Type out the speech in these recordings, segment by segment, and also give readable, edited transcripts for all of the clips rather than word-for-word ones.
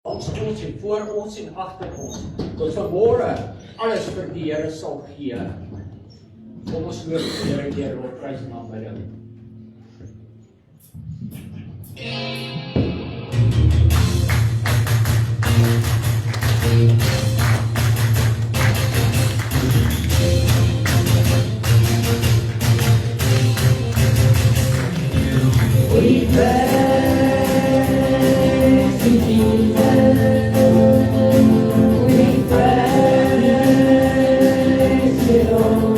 Langs ons en voor ons en agter ons, tot vanmôre alles vir die Here sal gee. Kom ons loof die Here deur lofprys en aanbidding. We praise you, Jesus. We praise you, Lord.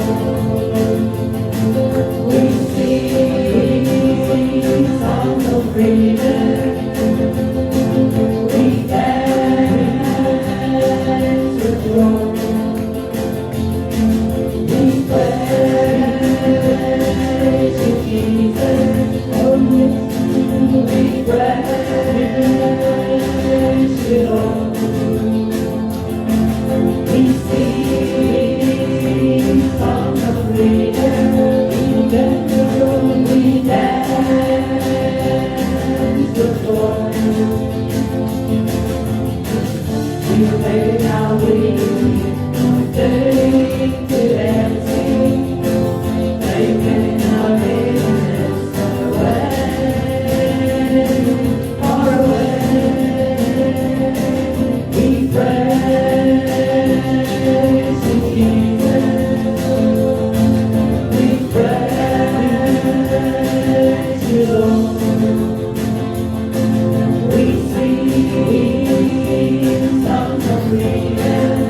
We sing songs of freedom. We dance with joy. We praise you, Jesus. We praise you, Lord. We sing songs of freedom. We dance with joy. We take our wings, take to everything, taking our business far away. We praise you, Jesus. We praise you, Lord. We sing songs of freedom.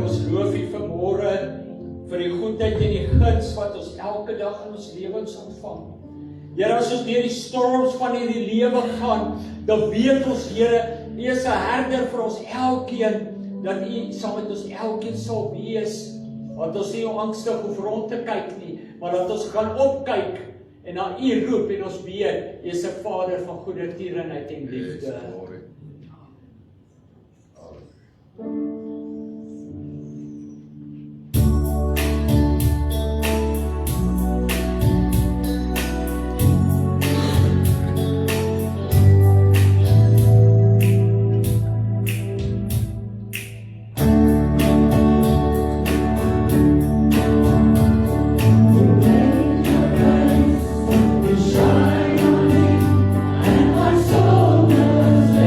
ons loof U vanmôre vir die goedheid en die guns wat ons elke dag in ons lewens ontvang. Here, as ons deur die storms van hierdie lewe gaan, dan weet ons, Here, U is 'n herder vir ons elkeen, dat U saam met ons elkeen sal wees, dat ons nie angstig hoef rond te kyk nie, maar dat ons gaan opkyk en na U roep en ons weet, U is 'n Vader van goeie tierenheid en liefde. Shine on me, and my soul does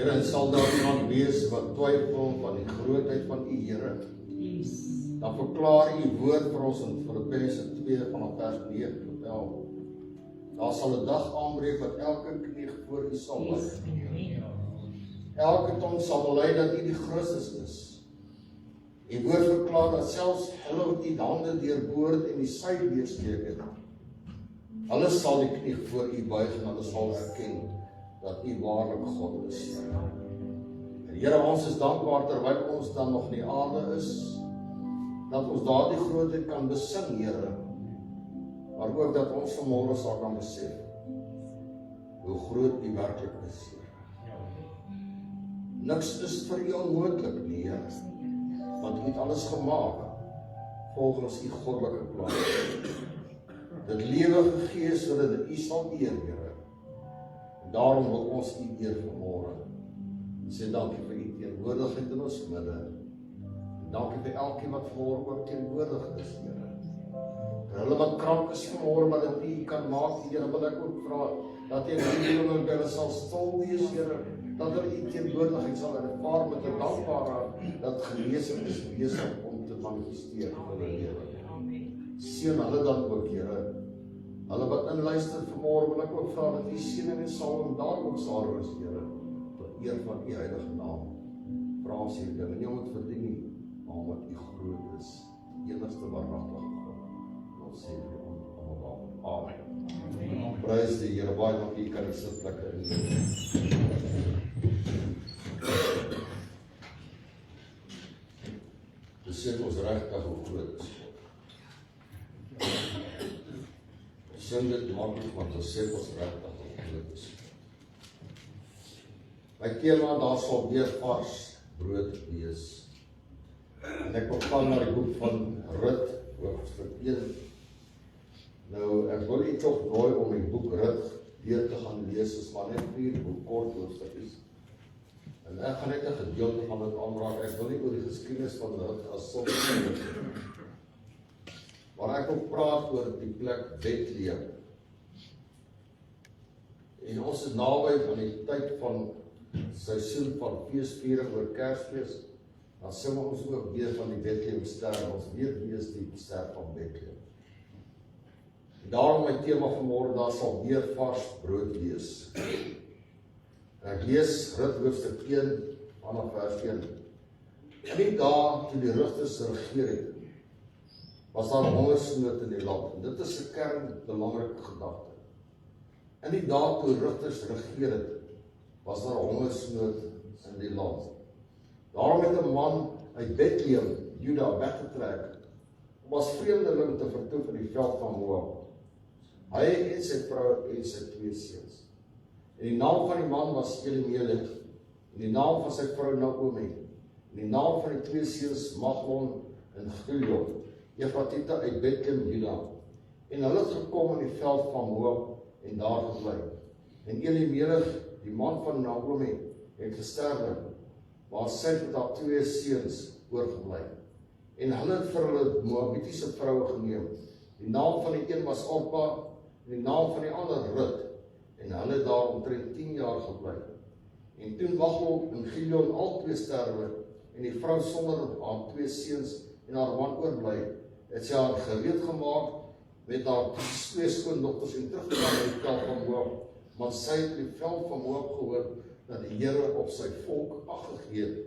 Here, en sal daar iemand wees wat twyfel van die grootheid van U, Here. Dan verklaar U woord vir ons in Filippense 2 vanaf vers 9 tot 11. Daar sal 'n dag aanbreek wat elke knie voor U sal buig. Elke tong sal bely dat U die Christus is. U woord verklaar dat selfs hulle wat U hande deurboor en die sy deursteek het, hulle sal die knie voor U buig en hulle sal erken dat U waarlik God is. En Here, ons is dankbaar terwyl ons dan nog in die aarde is, dat ons daardie grootheid kan besing, Here, maar ook dat ons vanmôre sal kan besef hoe groot U werklik is, Here. Niks is vir U onmoontlik nie, Here, want U het alles gemaak volgens U goddelike plan. dit lewe gegee sodat U sal eer, Here. En daarom wil ons U eer vanmôre. En sê dankie vir U teenwoordigheid in ons midde. En dankie vir elkeen wat vanmôre ook teenwoordig is, Here. En hulle wat krank is vanmôre, maar dat U kan maak, Here, wil ek ook vra dat U in hulle sal stil wees, Here, dat hulle U teenwoordigheid sal ervaar met 'n dankbare dat genesing is besig om te manifesteer in hulle lewe. Seën hulle dan ook, Here. Hulle wat inluister vanmôre, wil ek ook vra dat U seëning en salwing daar ook sal rus, Here, tot eer van U heilige naam. Vra ons hierdie dinge nie om het verdien nie, maar omdat U groot is, die enigste waaragtige God. Ons sê vir U almal amen. Prys die Here, baie dankie, U kan die sitplekke inneem. Besef ons regtig hoe groot is God. Sing dit maklik, want besef ons regtig hoe groot is. My tema, daar sal weer vars brood wees. En ek wil gaan na die boek van Rut, hoofstuk 1. Nou, ek wil u toch nooi om die boek Rut weer te gaan lees, is maar net 4 kort hoofstukkies. En ek gaan net 'n gedeelte van dit aanraak. Ek wil nie oor die geskiedenis van Rut as sulke, maar ek wil praat oor die plek Bethlehem. En ons is naby aan die tyd van seisoen van feesviering oor Kersfees. Dan sing ons ook weer van die Bethlehemster. Ons weet wie is die ster van Bethlehem. En daarom my tema vanmôre, daar sal weer vars brood wees. En ek lees Rut hoofstuk 1 vanaf vers 1. In die dae toe die rigters regeer het, was daar 'n hongersnood in die land. En dit is 'n kernbelangrike gedagte. In die dae toe rigters regeer het, was daar 'n hongersnood in die land. Daarom het 'n man uit Bethlehem, Juda, weggetrek om as vreemdeling te vertoef in die veld van Moab. Hy en sy vrou en sy 2 seuns. En die naam van die man was Elimelech, en die naam van sy vrou Naomi, en die naam van die 2 seuns Mahlon en Chilion, Efratite uit Bethlehem, Juda. En hulle het gekom in die veld van Moab en daar gebly. En Elimelech, die man van Naomi, het gesterwe, maar sy het met haar 2 seuns oorgebly. En hulle het vir hulle Moabitiese vroue geneem. Die naam van die een was Orpa, en die naam van die ander Rut. En hulle het daar omtrent 10 jaar gebly. En toe Mahlon en Chilion al 2 sterwe, en die vrou sonder haar 2 seuns en haar man oorbly, het sy haar gereed gemaak met haar 2 skoondogters en teruggegaan in die veld van Moab. Want sy het die veld van Moab gehoor dat die Here op sy volk ag gegee het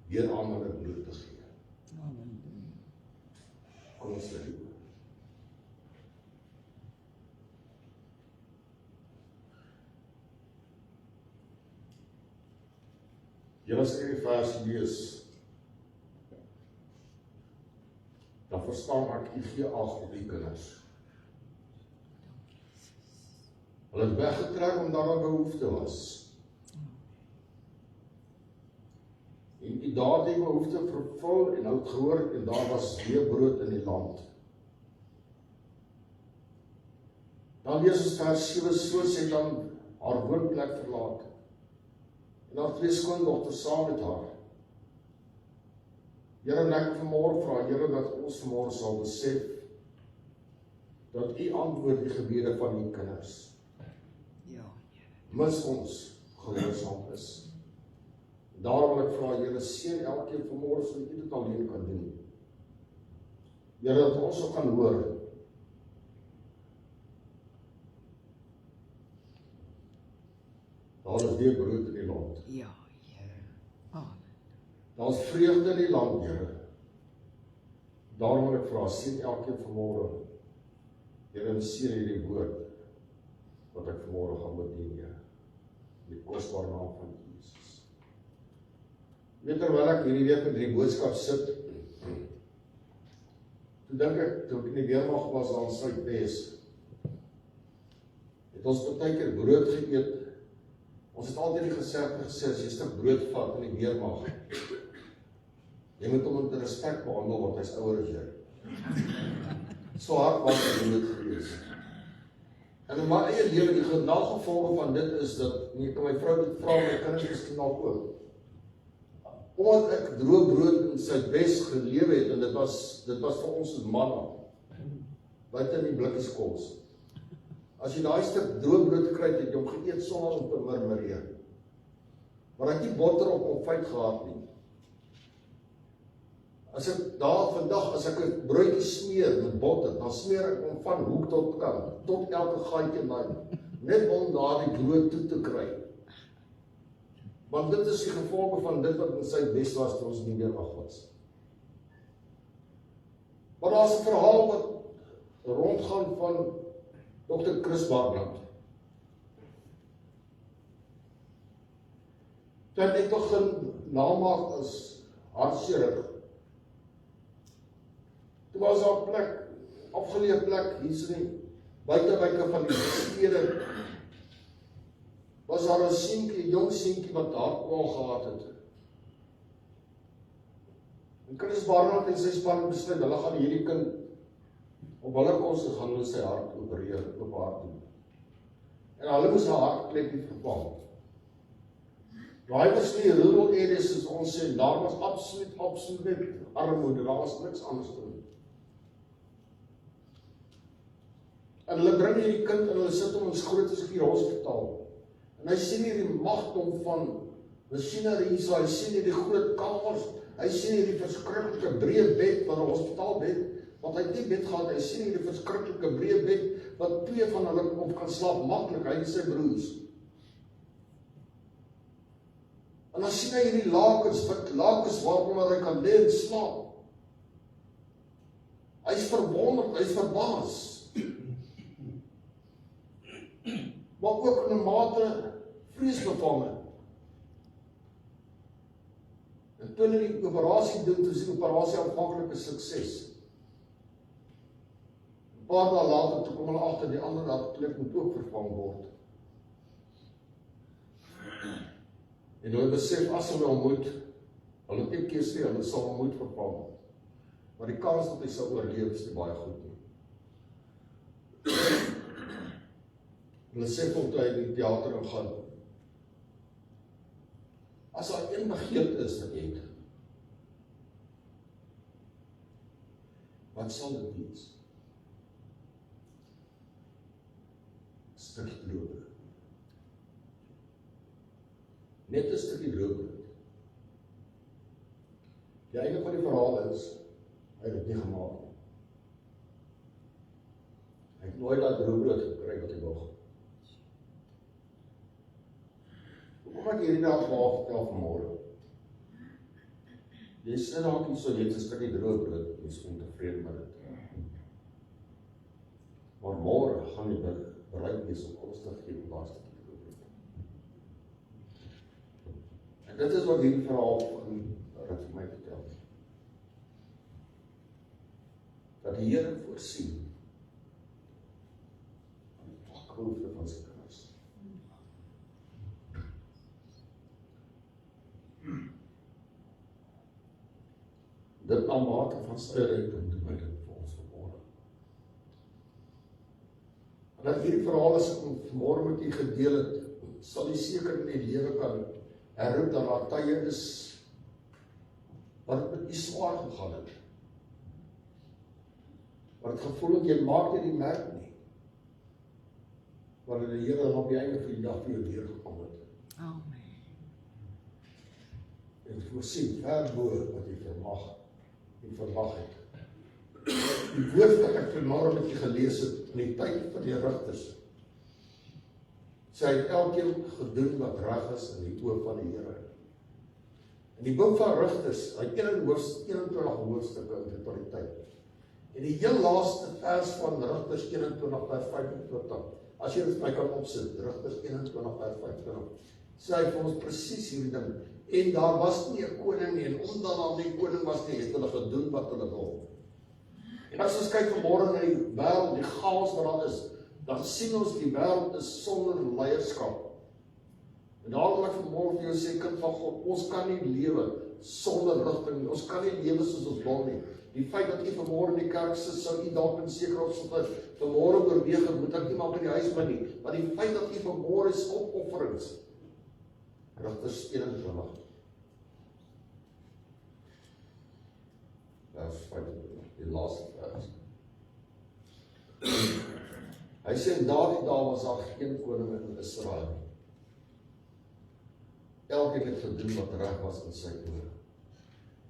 deur aan hulle bloed te gee. Amen. Kom ons lê. Julle as hierdie vers lees, dan verstaan ek, U gee ag op die kinders. Hulle het weggetrek omdat daar 'n behoefte was. En U daardie behoefte vervul en het gehoor en daar was weer brood in die land. Dan lees ons vers 7, so sy dan haar woonplek verlaat en haar 2 skoondogters saam met haar. Here, en ek vanmôre vra, Here, dat ons vanmôre sal besef dat U antwoord die gebede van U kinders. Mis ons gehoorsaam is. Daarom wil ek vra, Here, seën elkeen vanmôre sodat U dit alleen kan doen. Here, dat ons ook kan hoor. Daar is weer brood in die land. Ja, Here. Amen. Daar is vreugde in die land, Here. Daarom wil ek vra, seën elkeen vanmôre. Here, en seën hierdie woord wat ek vanmôre gaan bedien, Here. In die kosbare naam van Jesus. Weet terwyl ek hierdie week met die boodskap sit, toe dink ek, toe ek in die weermag was aan Suidwes, het ons baie keer brood geëet. Ons het altyd die gesegde gesê, as jy 'n stuk brood vat in die weermag, jy moet hom met respek behandel, want hy's ouer as jy. So hard was die brood gewees. En in my eie lewe, die nagevolge van dit is dat, en jy kan my vrou dit vra, my kinders miskien dalk ook. Omdat ek droë brood in sy bes gelewe het, en dit was vir ons as manna, buite in die blikkies kos. As jy daai stuk droë brood kry, het jy hom geëet sonder om te murmureer. Maar ek het nie botter op konfyt gehad nie. As ek vandag, as ek 'n broodjie smeer met botter, dan smeer ek hom van hoek tot kant, tot elke gaatjie in daai, net om daardie brood toe te kry. Want dit is die gevolge van dit wat in sy bes was, toe ons nie meer mag was. Maar daar is 'n verhaal wat rondgaan van Dr. Chris Barnard. Toe het ek begin namaak as hartchirurg. Toe was daar 'n plek, afgeleë plek, hier in die buitewyke van die stede, was daar 'n seentjie, 'n jong seentjie wat hartkwal gehad het. En Chris Barnard en sy span besluit, hulle gaan hierdie kind op hulle koste gaan hulle sy hart opereer, op hart doen. En hulle moes 'n hartklepie vervang. Daai was nie rural areas soos ons sê, daar was absoluut armoede, daar was niks anders te doen. En hulle bring hierdie kind en hulle sit hom in groot as die hospitaal. En hy sien hierdie magdom van masjinerie, so hy sien hierdie groot kamers, hy sien hierdie verskriklike breë bed van 'n hospitaalbed, want hy het nie bed gehad, hy sien hierdie verskriklike breë bed, wat 2 van hulle op kan slaap maklik, hy en sy broers. En dan sien hy hierdie lakens waaronder hy kan lê en slaap. Hy is verwonderd, hy is verbaas. Maar ook in 'n mate vreesbevange. En toe hulle die operasie doen, toe is die operasie aanvanklik 'n sukses. 'n Paar dae later, toe kom hulle agter die ander hartklep moet ook vervang word. En hulle besef, as hulle moet, hulle het nie keuse nie, hulle sal hom moet vervang. Maar die kans dat hy sal oorleef is nie baie goed nie. Hulle sê vir toe hy in die teater ingaan, as daar een begeerte is wat jy het, wat sal dit wees? 'n stukkie brood. Net 'n stukkie brood. Die einde van die verhaal is, hy het dit nie gemaak nie. Hy het nooit dat brood gekry wat hy wou. Hoe gaan hierdie dag vertel vanmôre? Jy sê dalk nie so net 'n stukkie droë brood, jy is ontevrede met dit. Maar môre gaan jy bereid wees om alles te gee om daai stukkie droë brood. En dit is wat hierdie verhaal van Ruth vir my vertel. Dat die Here voorsien aan die behoefte van sy kinders. Dit na mate van sy rykdom doen my dit vir ons vanmôre. En dat hierdie verhaal as ek vanmôre met u gedeel het, sal u seker in die lewe kan herroep dat daar tye is wat met u swaar gegaan het. Wat het gevoel het jy maak dit nie merk nie. Wanneer die Here dan op die einde van die dag vir jou deurgekom het. Amen. En voorsien ver bo wat jy vermag en verwag het. Die woord wat ek vanmôre met jy gelees het in die tyd van die rigters. Sy het elkeen gedoen wat reg is in die oë van die Here. In die boek van Rigters, hy 21 hoofstukke in totaliteit. En die heel laaste vers van Rigters 21 vers 25, as jy dit vir my kan opsit, Rigters 21 vers 25, sê hy vir ons presies hierdie ding. En daar was nie 'n koning nie, en omdat daar nie 'n koning was nie, het hulle gedoen wat hulle wil. En as ons kyk vanmôre na die wêreld, die chaos wat daar is, dan sien ons die wêreld is sonder leierskap. En daarom wil ek vanmôre vir jou sê, kind van God, ons kan nie lewe sonder rigting nie. Ons kan nie lewe soos ons wil nie. Die feit dat u vanmôre in die kerk sit, sou u dalk in sekere opsigte vanmôre oorweeg het, moet ek nie maar by die huis bly nie. Maar die feit dat u vanmôre is opofferings. Rigters 21. Vers 5, die laaste vers. Hy sê, daardie dae was daar geen koning in Israel nie. Elkeen het gedoen wat reg was in sy oë.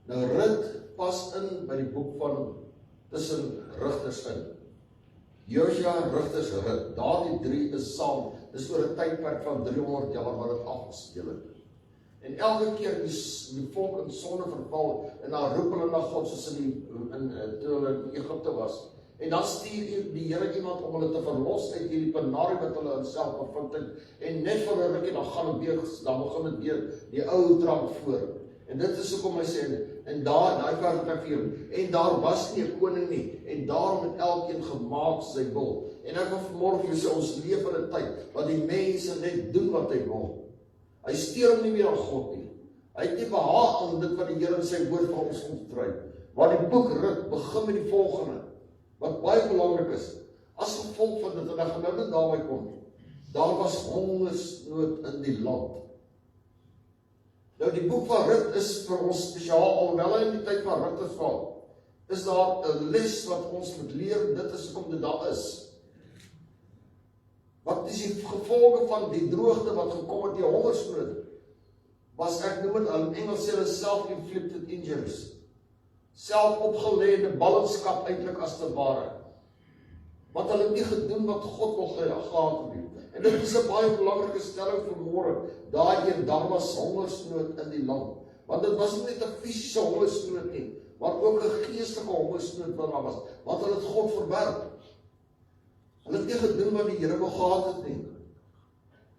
Nou Rut pas in by die boek van tussen Rigters in. Josua, Rigters, Rut. Daardie 3 is saam. Dis oor 'n tydperk van 300 jaar wat dit afgespeel het. En elke keer die volk in sonde verval en dan roep hulle na God soos toe hulle in Egipte was. En dan stuur die Here iemand om hulle te verlos uit hierdie penarie wat hulle in self bevind het. En net vir 'n rukkie dan gaan dit weer, dan begin dit weer die ou trap voor. En dit is hoekom hy sê, en daai vers wat ek vir jou, en daar was nie 'n koning nie, en daarom het elkeen gemaak sy wil. En ek wil vanmôre vir jou sê, ons leef in 'n tyd wat die mense net doen wat hy wil. Hy steur hom nie meer aan God nie. Hy het nie behaag aan dit wat die Here in sy woord vir ons onttrui. Maar die boek Rut begin met die volgende, wat baie belangrik is. As gevolg van dit, en ek gaan nou net daarby kom, daar was hongersnood in die land. Nou die boek van Rut is vir ons spesiaal, alhoewel hy in die tyd van Rut val, is daar 'n les wat ons moet leer, dit is hoekom dit daar is. Wat is die gevolge van die droogte wat gekom het, die hongersnood? Was ek noem dit in Engels sê hulle self-inflicted injuries. Selfopgeleide ballingskap eintlik as te ware. Want hulle het nie gedoen wat God wil gehad het nie. En dit is 'n baie belangrike stelling vanmôre. Daar was hongersnood in die land. Want dit was nie net 'n fisiese hongersnood nie, maar ook 'n geestelike hongersnood wat daar was. Want hulle het God verwerp. Hulle het nie gedoen wat die Here wil gehad het nie.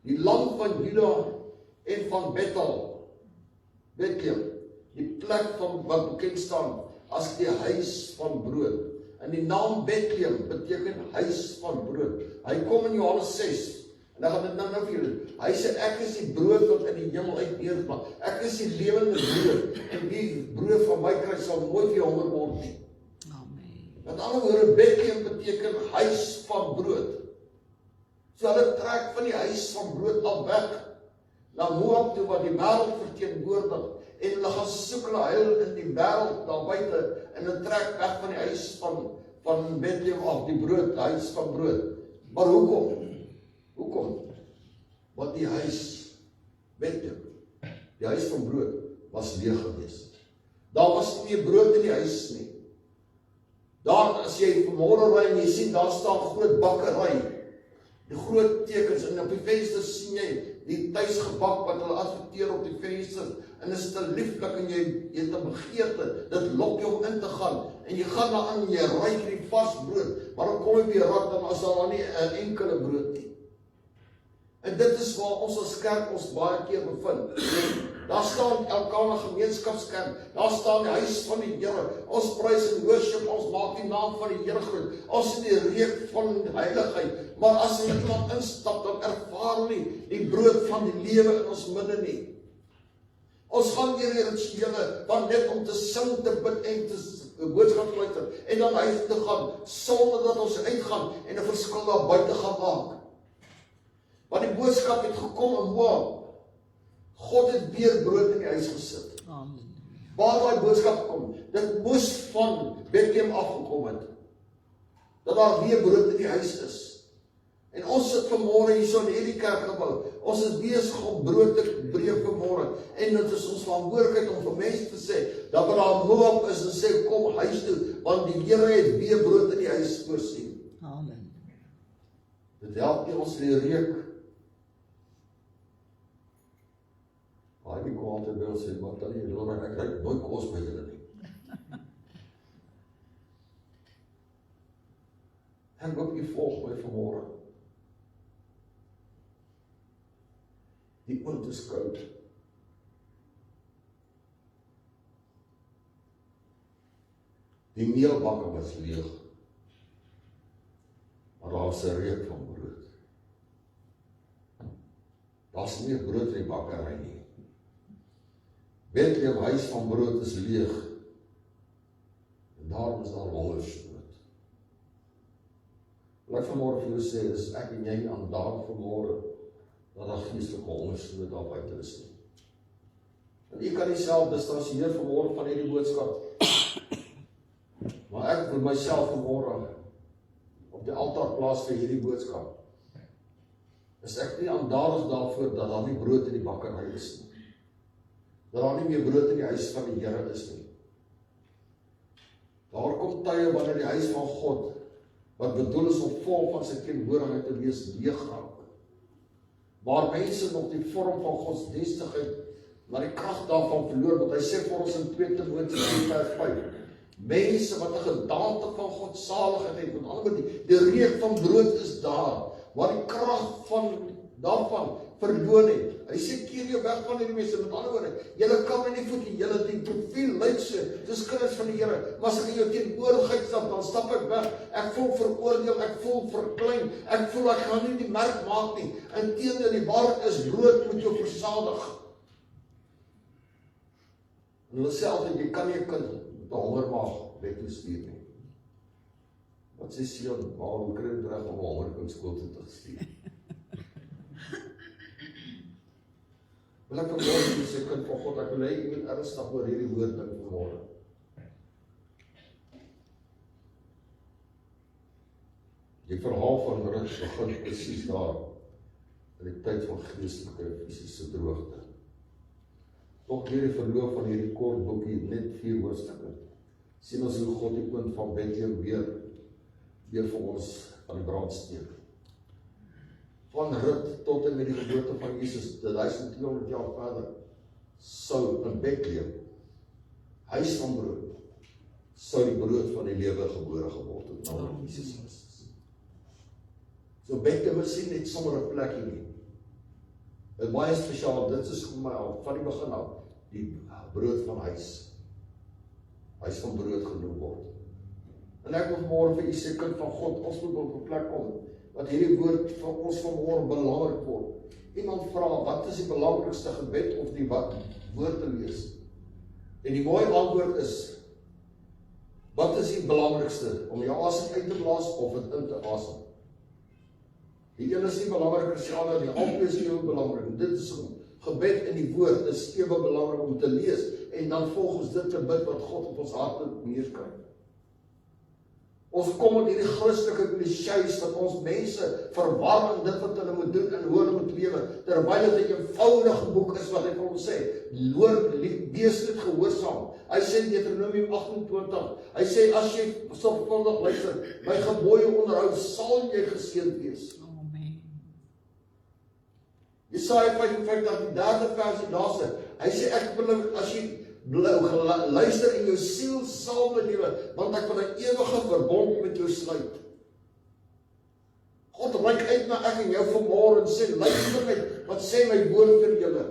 Die land van Juda en van Bethlehem, die plek van wat bekend staan as die huis van brood. En die naam Bethlehem beteken huis van brood. Hy kom in Johannes 6. En dan gaan dit nou vir julle. Hy sê ek is die brood wat in die hemel uit neerkom. Ek is die lewende brood. En wie brood van my kry sal nooit weer honger word nie. Met ander woorde, Bethlehem beteken huis van brood. So hulle trek van die huis van brood af weg na Moab toe wat die wêreld verteenwoordig. En hulle gaan soek hulle heil in die wêreld daar buite en hulle trek weg van die huis van Bethlehem af, die brood, huis van brood. Maar hoekom? Want die huis Bethlehem, die huis van brood was leeg gewees. Daar was nie meer brood in die huis nie. Daar, as jy vanmôre ry en jy sien, daar staan groot bakkery. Die groot tekens, en op die vensters sien jy die tuisgebak wat hulle adverteer op die vensters. En is te lieflik en jy het 'n begeerte, dit lok jou om in te gaan. En jy gaan daar aan en jy ruik die vars brood. Maar dan kom jy weer raak, dan as daar nie 'n enkele brood nie. En dit is waar ons as kerk ons baie keer bevind. Daar staan Elkana Gemeenskapskerk, daar staan die huis van die Here. Ons prys en worship, ons maak die naam van die Here groot. Ons in die reuk van die heiligheid. Maar as jy iemand instap, dan ervaar hulle die brood van die lewe in ons midde nie. Ons gaan deur die rituele van net om te sing, te bid en te boodskap luister en dan huis te gaan sonder dat ons uitgaan en 'n verskil daar buite gaan maak. Want die boodskap het gekom in Moab. God het weer brood in die huis gesit. Amen. Waar daai boodskap kom, dit moes van Bethlehem afgekom het. Dat daar weer brood in die huis is. En ons sit vanmôre hier so in hierdie kerkgebou. Ons is besig om brood te breek vanmôre. En dit is ons verantwoordelikheid om vir mense te sê dat wat daar Moab is en sê kom huis toe, want die Here het weer brood in die huis voorsien. Amen. Dit help nie ons die reuk. Die kom altyd by ons sê, maar dan nie, ek kry nooit kos by julle nie. En ook u volg my vanmôre. Die oond is koud. Die meelbakke was leeg. Maar daar was 'n reuk van brood. Daar's nie meer brood in die bakkery nie. Bethlehem huis van brood is leeg. daarom is daar hongersnood. Wat ek vanmôre vir jou sê, is ek en jy aandaag vanmôre, dat daar geestelike hongersnood daar buite is nie. En ek kan nie self distansieer vanmôre van hierdie boodskap. Maar ek wil myself vanmôre op die altaar plaas vir hierdie boodskap. Is ek nie aandadig daarvoor dat daar nie brood in die bakkery is nie. Dat daar nie meer brood in die huis van die Here is nie. Daar kom tye wanneer die huis van God, wat bedoel is om vol van sy teenwoordigheid te wees, leeg raak. Waar mense nog die vorm van godsdienstigheid, maar die krag daarvan verloor, want hy sê vir ons in 2 Timoteus 3:5, mense wat 'n gedaante van godsaligheid het, met ander woorde, die reuk van brood is daar, maar die krag daarvan verloor het. Hy sê, keer jou weg van hierdie mense, met ander woorde, julle kan my nie voed nie, julle die profiel lyk soos kinders van die Here, maar as ek in jou teenwoordigheid stap, dan stap ek weg, ek voel veroordeel, ek voel verklein, ek voel ek gaan nie die merk maak nie, inteendeel die waarheid is, brood moet jou versadig. En hulle sê altyd, jy kan nie 'n kind met 'n hongermaag bed toe stuur nie. Wat sê Sion, waarom kry jy reg om 'n hongerkind skool toe te stuur? Wil ek vanmôre sê, kind van God, ek wil hê jy moet ernstig oor hierdie woord dink vanmôre. Die verhaal van Rut begin presies daar, in die tyd van geestelike fisiese droogte. Tog deur die verloop van hierdie kort boekie, net 4 hoofstukke, sien ons hoe God die punt van Bethlehem weer vir ons aan die brand steek. Van Rut tot en met die geboorte van Jesus, 1200 jaar verder, sou in Bethlehem, huis van brood, sou die brood van die lewe gebore geword het, naamlik Jesus Christus. So Bethlehem is nie net sommer 'n plekkie nie. Dit is baie spesiaal, dit is vir my al, van die begin af, die brood van huis van brood genoem word. En ek wil vanmôre vir u sê, kind van God, ons moet op 'n plek kom, wat hierdie woord vir ons vanmôre belangrik word. Iemand vra, wat is die belangrikste gebed of die woord te lees? En die mooie antwoord is, wat is die belangrikste, om jou asem uit te blaas of dit in te asem? Die een is nie belangrik as die ander nie, albei is heel belangrik. Dit is gebed in die woord is ewe belangrik om te lees, en dan volgens dit te bid wat God op ons harte neerskryf. Ons kom met hierdie Christelike klisjées dat ons mense verwar in dit wat hulle moet doen en hoe hulle moet lewe, terwyl dit 'n eenvoudige boek is wat hy vir ons sê, hoor, wees net gehoorsaam. Hy sê in Deuteronomium 28, hy sê, as jy sorgvuldig luister, my gebooie onderhou, sal jy geseënd wees. Jesaja 55, die 3de vers en daar sê, hy sê, ek wil, as jy luister en jou siel sal met lewe, want ek wil 'n ewige verbond met jou sluit. God reik uit na ek en jou vanmôre en sê, luister net, wat sê my woord vir julle?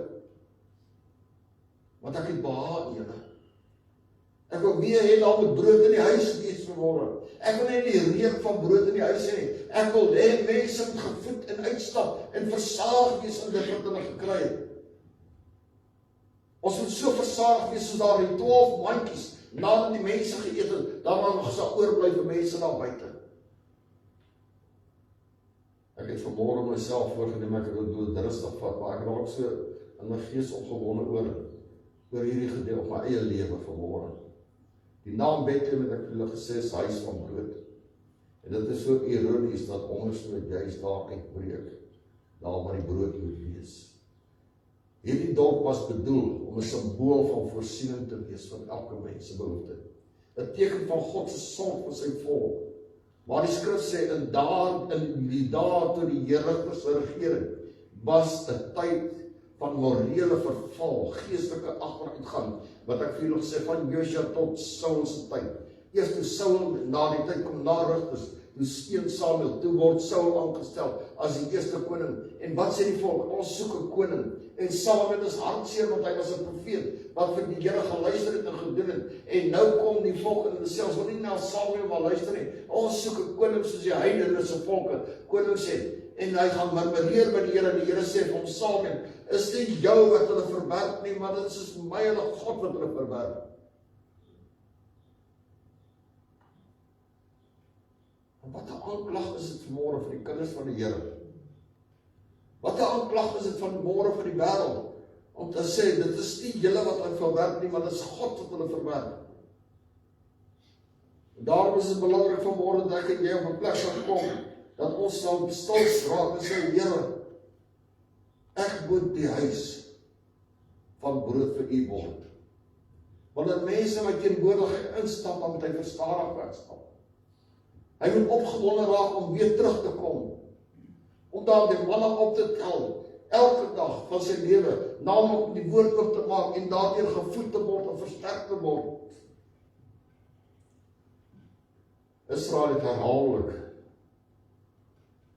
Want ek het behaag in julle. Ek wil weer hê daar moet brood in die huis wees vanmôre. Ek wil nie die reuk van brood in die huis hê nie. Ek wil hê mense moet gevoed en uitstap en versadig wees in dit wat hulle gekry het. Ons moet so versadig wees soos daar die 12 mandjies nadat die mense geëet het, dan nog sal oorbly vir mense daar buite. Ek het vanmôre myself voorgenem, ek wil doodrustig vat, maar ek raak so in my gees opgewonde oor hierdie gedeelte op my eie lewe vanmôre. Die naam Bethlehem het ek vir julle gesê is huis van brood. En dit is so ironies dat hongersnood juist daar uitbreek, daar waar die brood moet wees. Hierdie dorp was bedoel om 'n simbool van voorsiening te wees van elke mens se behoefte. 'n Teken van God se sorg vir sy volk. Maar die skrif sê, in die dae toe die Here se regering was 'n tyd van morele verval, geestelike agteruitgang, wat ek vir julle gesê, van Josua tot Saul se tyd. Eers toe Saul, na die tyd kom na Rigters, toe steen Samuel, toe word Saul aangestel as die eerste koning. En wat sê die volk? Ons soek 'n koning. En Samuel is hartseer, want hy was 'n profeet, wat vir die Here geluister het en gedoen het. En nou kom die volk en selfs wil nie na Samuel maar luister nie. Ons soek 'n koning soos die heidene se volke. Koning sê, en hy gaan murmureer by die Here, en die Here sê vir hom, Samuel, is nie jou wat hulle verwerp nie, maar dit is my en God wat hulle verwerp. Wat 'n aanklag is dit vanmôre vir die kinders van die Here? Wat 'n aanklag is dit vanmôre vir die wêreld? Om te sê, dit is nie julle wat hulle verwerp nie, maar dit is God wat hulle verwerp. En daarom is dit belangrik vanmôre dat ek en jy op 'n plek sal kom, dat ons sal stil raak en sê, Here, ek moet die huis van brood vir u word. Wanneer mense my teenwoordigheid instap, dan moet hy verstadig wegstap. Hy moet opgewonde raak om weer terug te kom. Om daar die manne op te tel, elke dag van sy lewe, naamlik om die woord oop te maak en daardeur gevoed te word en versterk te word. Israel het herhaaldelik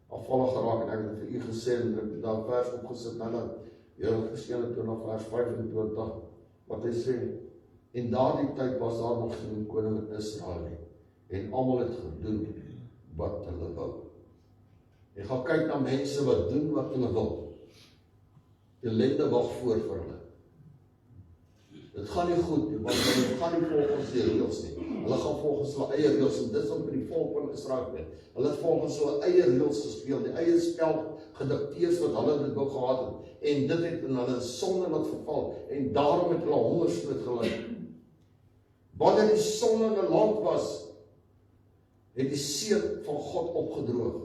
afvallig geraak en ek het vir u gesê en ek het daar vers opgesit nou Jurgens 21 vers 25 wat hy sê, en daardie tyd was daar nog geen koning in Israel nie en almal het gedoen wat hulle wou. Jy gaan kyk na mense wat doen wat hulle wil. Die ellende wag voor vir hulle. Dit gaan nie goed nie, want hulle gaan nie volgens die reëls nie. Hulle gaan volgens hulle eie reëls en dit is wat met die volk van Israel gebeur. Hulle het volgens hulle eie reëls gespeel, die eie spel gedikteer wat hulle dit wou gehad het. En dit het in hulle sonde laat verval en daarom het hulle hongersnood gely. Wanneer die son in 'n land was, het die seën van God opgedroog.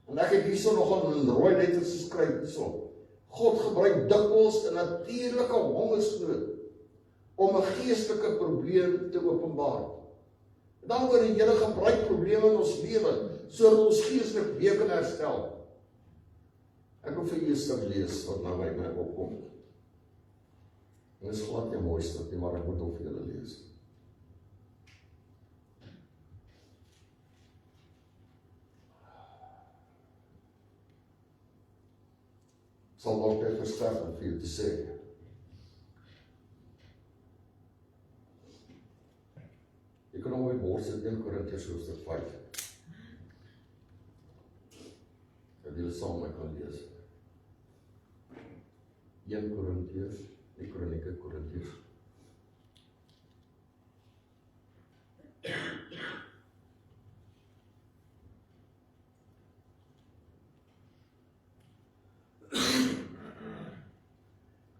En ek het hierso nog in rooi letters geskryf hierso. God gebruik dikwels 'n natuurlike hongersnood om 'n geestelike probleem te openbaar. Dan word die Here gebruik probleme in ons lewe sodat ons geestelik weer kan herstel. Ek wil vir julle 'n stuk lees wat nou by my opkom. Dit is glad nie 'n mooi stuk nie, maar ek moet hom vir julle lees. Sal dalk net versterk om vir julle te sê. Jy kan hom op die bord sit, 1 Korintiërs hoofstuk 5. Dat julle saam met my kan lees. 1 Korintiërs, nie Kronieke, Korintiërs.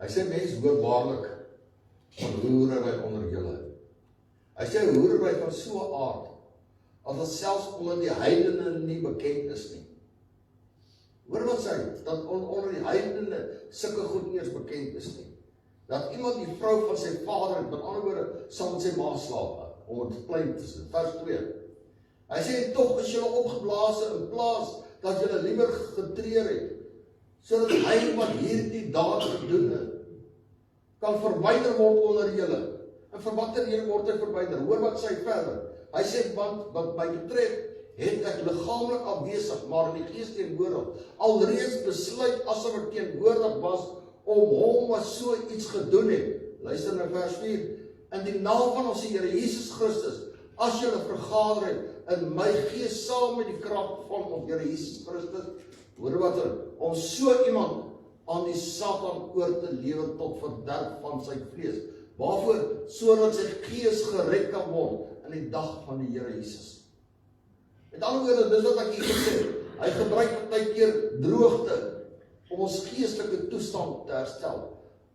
Hy sê mens hoor waarlik van hoerery onder julle. Hy sê hoerery van so 'n aard, as dit selfs onder die heidene nie bekend is nie. Hoor wat sê, dat onder die heidene sulke goed nie eens bekend is nie. Dat iemand die vrou van sy vader, met ander woorde, sal met sy ma slaap, om het klein te sê, vers 2. Hy sê, tog is julle opgeblaas in plaas, dat julle liever getreur het, sodat hy wat hierdie daad gedoen het, kan verwyder word onder julle. En vir watter rede word hy verwyder? Hoor wat sê hy verder. Hy sê, want wat my betref, het ek liggaamlik afwesig, maar in die gees teenwoordig, alreeds besluit asof ek teenwoordig was, om hom wat so iets gedoen het. Luister na vers 4. In die naam van ons Here Jesus Christus, as julle vergader het, in my gees saam met die krag van ons Here Jesus Christus, hoor wat er, om so iemand aan die Satan oor te lewer tot verderf van sy vlees. Waarvoor? Sodat sy gees gered kan word in die dag van die Here Jesus. Met ander woorde, dis wat ek hier gesê. Hy gebruik partykeer droogte om ons geestelike toestand te herstel.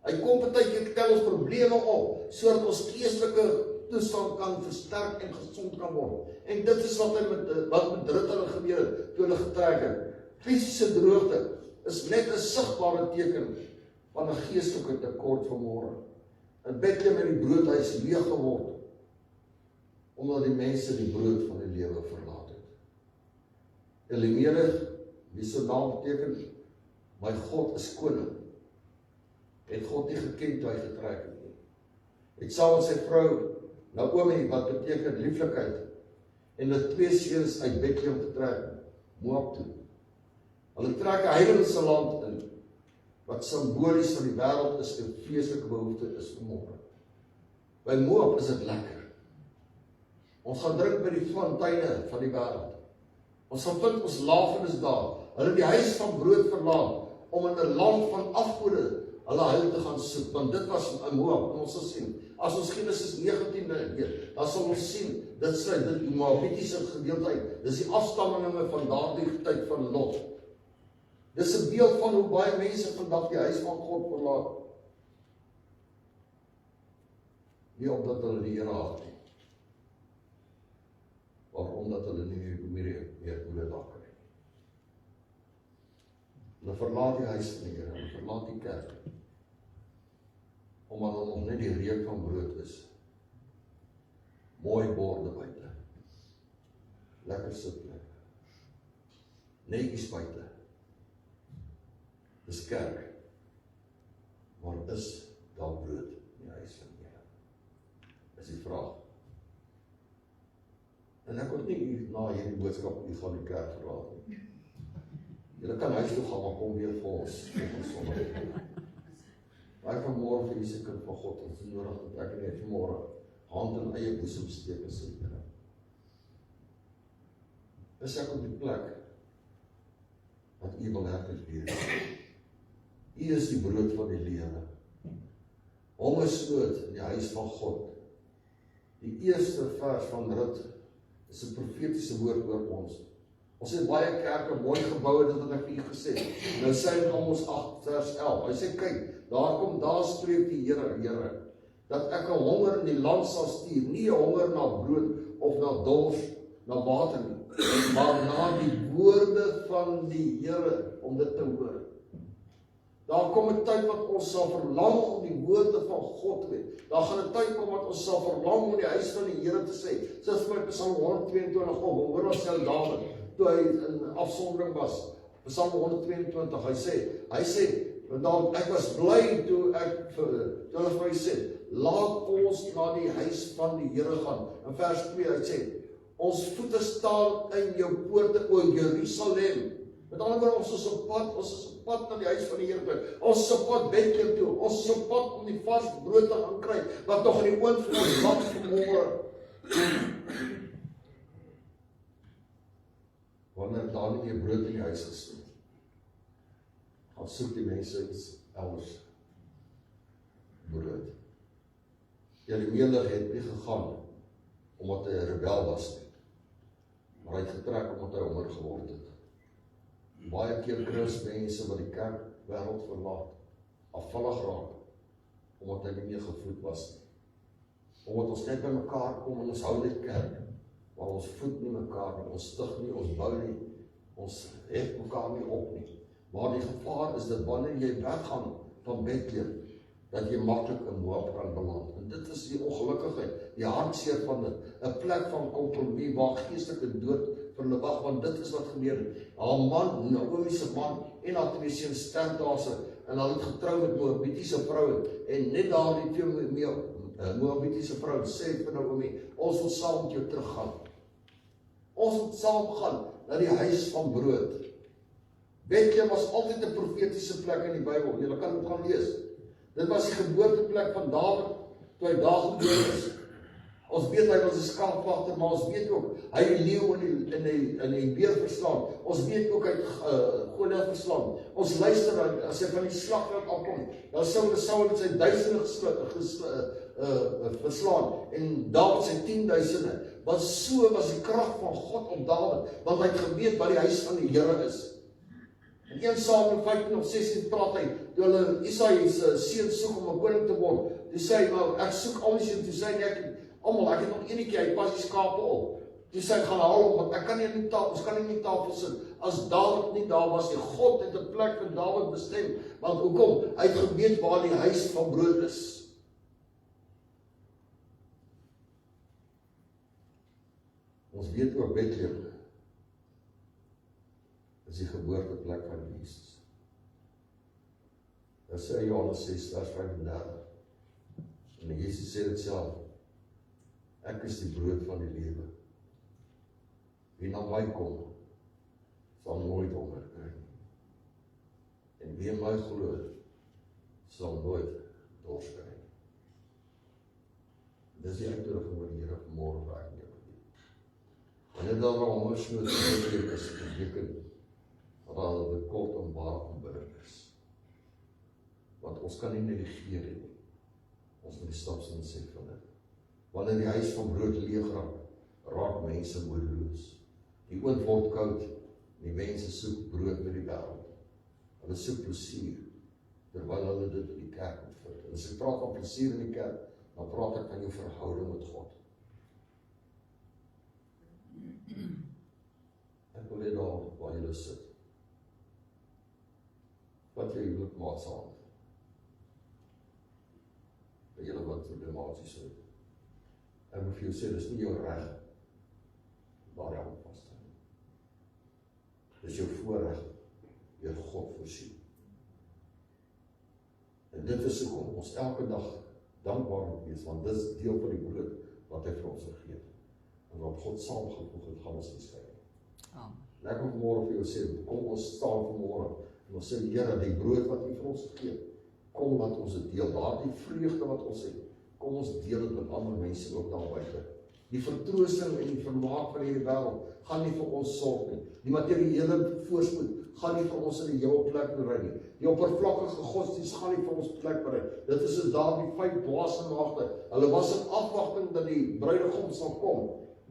Hy kom partykeer tel ons probleme op, sodat ons geestelike toestand kan versterk en gesond kan word. En dit is wat met hulle gebeur het, toe hulle getrek het. Fisiese droogte is net 'n sigbare teken van 'n geestelike tekort vanmôre. In Bethlehem het die broodhuis leeg geword, omdat die mense die brood van die lewe verlaat het. Elimelech, wie se naam beteken, my God is koning, het God nie geken toe hy getrek het nie. Het saam met sy vrou, Naomi, wat beteken lieflikheid, en hulle 2 seuns uit Bethlehem getrek, Moab toe. Hulle trek 'n heidense land in, wat simbolies van die wêreld is, 'n vleeslike behoefte is vanmôre. By Moab is dit lekker. Ons gaan drink by die fonteine van die wêreld. Ons gaan vind ons lafenis daar. Hulle die huis van brood verlaat, om in 'n land van afgode hulle heil te gaan soek, want dit was in Moab, en ons sal sien, As ons Genesis 19 lees, dan sal ons sien, dit sluit dit die Moabitiese gedeelte uit. Dis die afstammelinge van daardie tyd van Lot. Dis 'n beeld van hoe baie mense vandag die huis van God verlaat. Nie omdat hulle die Here haat nie, maar omdat hulle nie meer hoe dit daar kry. Hulle verlaat die huis van die Here, hulle verlaat die kerk, omdat hulle nog net die reuk van brood is. Mooi borde buite, lekker sitplek, netjies buite. Dis kerk, maar is daar brood in die huis van die Here? Is die vraag. En ek wil nie na hierdie boodskap u gaan die kerk verlaat nie. Julle kan huis toe gaan, maar kom weer vir ons. Maar vanmôre vir die kind van God, ons is nodig dat ek net vanmôre hand in eie boesem steek en sê, Here, is ek op die plek wat u wil herkens weer. U is die brood van die lewe. Hongersnood in die huis van God. Die eerste vers van Rut is 'n profetiese woord oor ons. Ons het baie kerke, mooi gebouwe, dit wat ek vir u gesê. Nou sê in Amos 8 vers 11, hy sê, kyk, daar spreek die Here, dat ek 'n honger in die land sal stuur, nie 'n honger na brood of na dors, na water nie, maar na die woorde van die Here, om dit te hoor. Daar kom 'n tyd wat ons sal verlang om die woorde van God te weet. Daar gaan 'n tyd kom wat ons sal verlang om die huis van die Here te sê. Soos vir Psalm 122 hoor ons sê Dawid, toe hy in afsondering was, Psalm 122, hy sê, ek was bly toe hulle vir my sê, laat ons na die huis van die Here gaan. In vers 2, hy sê, ons voete staan in jou poorte, o Jerusalem. Met ander woorde, ons is op pad na die huis van die Here toe. Ons is op pad Bethlehem toe. Ons is op pad om die vars brood te gaan kry, wat nog in die oond van ons wag vanmôre. Wanneer daar nie meer brood in die huis is nie, gaan soek die mense iets elders brood. Jeremia het nie gegaan omdat hy 'n rebel was nie, maar hy het getrek omdat hy honger geword het. Baie keer Christenmense wat die kerk wêreld verlaat, afvallig raak, omdat hy nie meer gevoed was nie. Omdat ons net by mekaar kom en ons hou net kerk, maar ons voed nie mekaar nie, ons stig nie, ons bou nie, ons hef mekaar nie op nie. Maar die gevaar is dat wanneer jy weggaan van Bethlehem, dat jy maklik in Moab kan beland. En dit is die ongelukkigheid, die hartseer van dit, 'n plek van kompromie waar geestelike dood vir hulle wag, want dit is wat gebeur het. Haar man, Naomi se man, en haar 2 seuns sterf daar, en hulle het getrou met Moabitiese vroue, en net daar die 2 Moabitiese vroue sê vir Naomi, ons wil saam met jou teruggaan. Ons wil saam gaan na die huis van brood. Bethlehem was altyd 'n profetiese plek in die Bybel. Julle kan dit gaan lees. Dit was die geboorteplek van Dawid, toe hy daar gebore is. Ons weet hy was 'n skaapwagter, maar ons weet ook, hy het die leeu in die beer verslaan. Ons weet ook, hy het Goliat verslaan. Ons luister, as hy van die slagveld afkom, dan sou Saul met sy duisende verslaan, en Dawid sy 10.000. Want so was die krag van God op Dawid, want hy het geweet wat die huis van die Here is. In 1 Samuel 15:16 praat hy, toe hulle Isaai se seun soek om 'n koning te word, toe sê hy, maar ek soek al die seun, toe sê hy, ek het nog enetjie, hy pas die skape op. Toe sê hy, gaan haal hom, want ons kan nie in die tafel sit, as Dawid nie daar was nie. God het 'n plek vir Dawid bestem, want hoekom? Hy het geweet waar die huis van brood is. Ons weet ook Bethlehem is die geboorteplek van Jesus. Dit sê Johannes 6 vers 35. En Jesus sê dit self, ek is die brood van die lewe. Wie na my kom, sal nooit honger kry nie. En wie in my glo, sal nooit dors kry nie. Dis die uitnodiging oor die Here vanmôre vir ek en jou. Wanneer daar 'n hongersnood is, beteken dat daar 'n tekort aan ware aanbidding is. Want ons kan nie negeer nie. Ons moet die stapsin sê van dit. Wanneer die huis van brood leeg raak, raak mense moedeloos. Die oond word koud, die mense soek brood met die wêreld. Hulle soek plesier, terwyl hulle dit in die kerk moet vind. En as ek praat van plesier in die kerk, dan praat ek van jou verhouding met God. Ek wil hê daar waar julle sit, wat jy huwelikmaat se hand, dat julle wat problematies het. Ek moet vir jou sê, dis nie jou reg waar jy op vas te hou. Dis jou voorreg deur God voorsien. En dit is hoekom ons elke dag dankbaar moet wees, want dit is deel van die brood wat hy vir ons gegee het. En wat God saamgevoeg het, gaan ons nie skei nie. En ek wil vanmôre vir jou sê, kom ons staan vanmôre en ons sê, Here, die brood wat U vir ons gegee het, kom laat ons dit deel. Daardie vreugde wat ons het, kom ons deel dit met ander mense ook daar buite. Die vertroosting en die vermaak van hierdie wêreld gaan nie vir ons sorg nie. Die materiële voorspoed gaan nie vir ons in die hemelplek berei nie. Die oppervlakkige godsdienst gaan nie vir ons plek berei. Dit is soos daardie 5 dwaase magte. Hulle was in afwagting dat die bruidegom sal kom,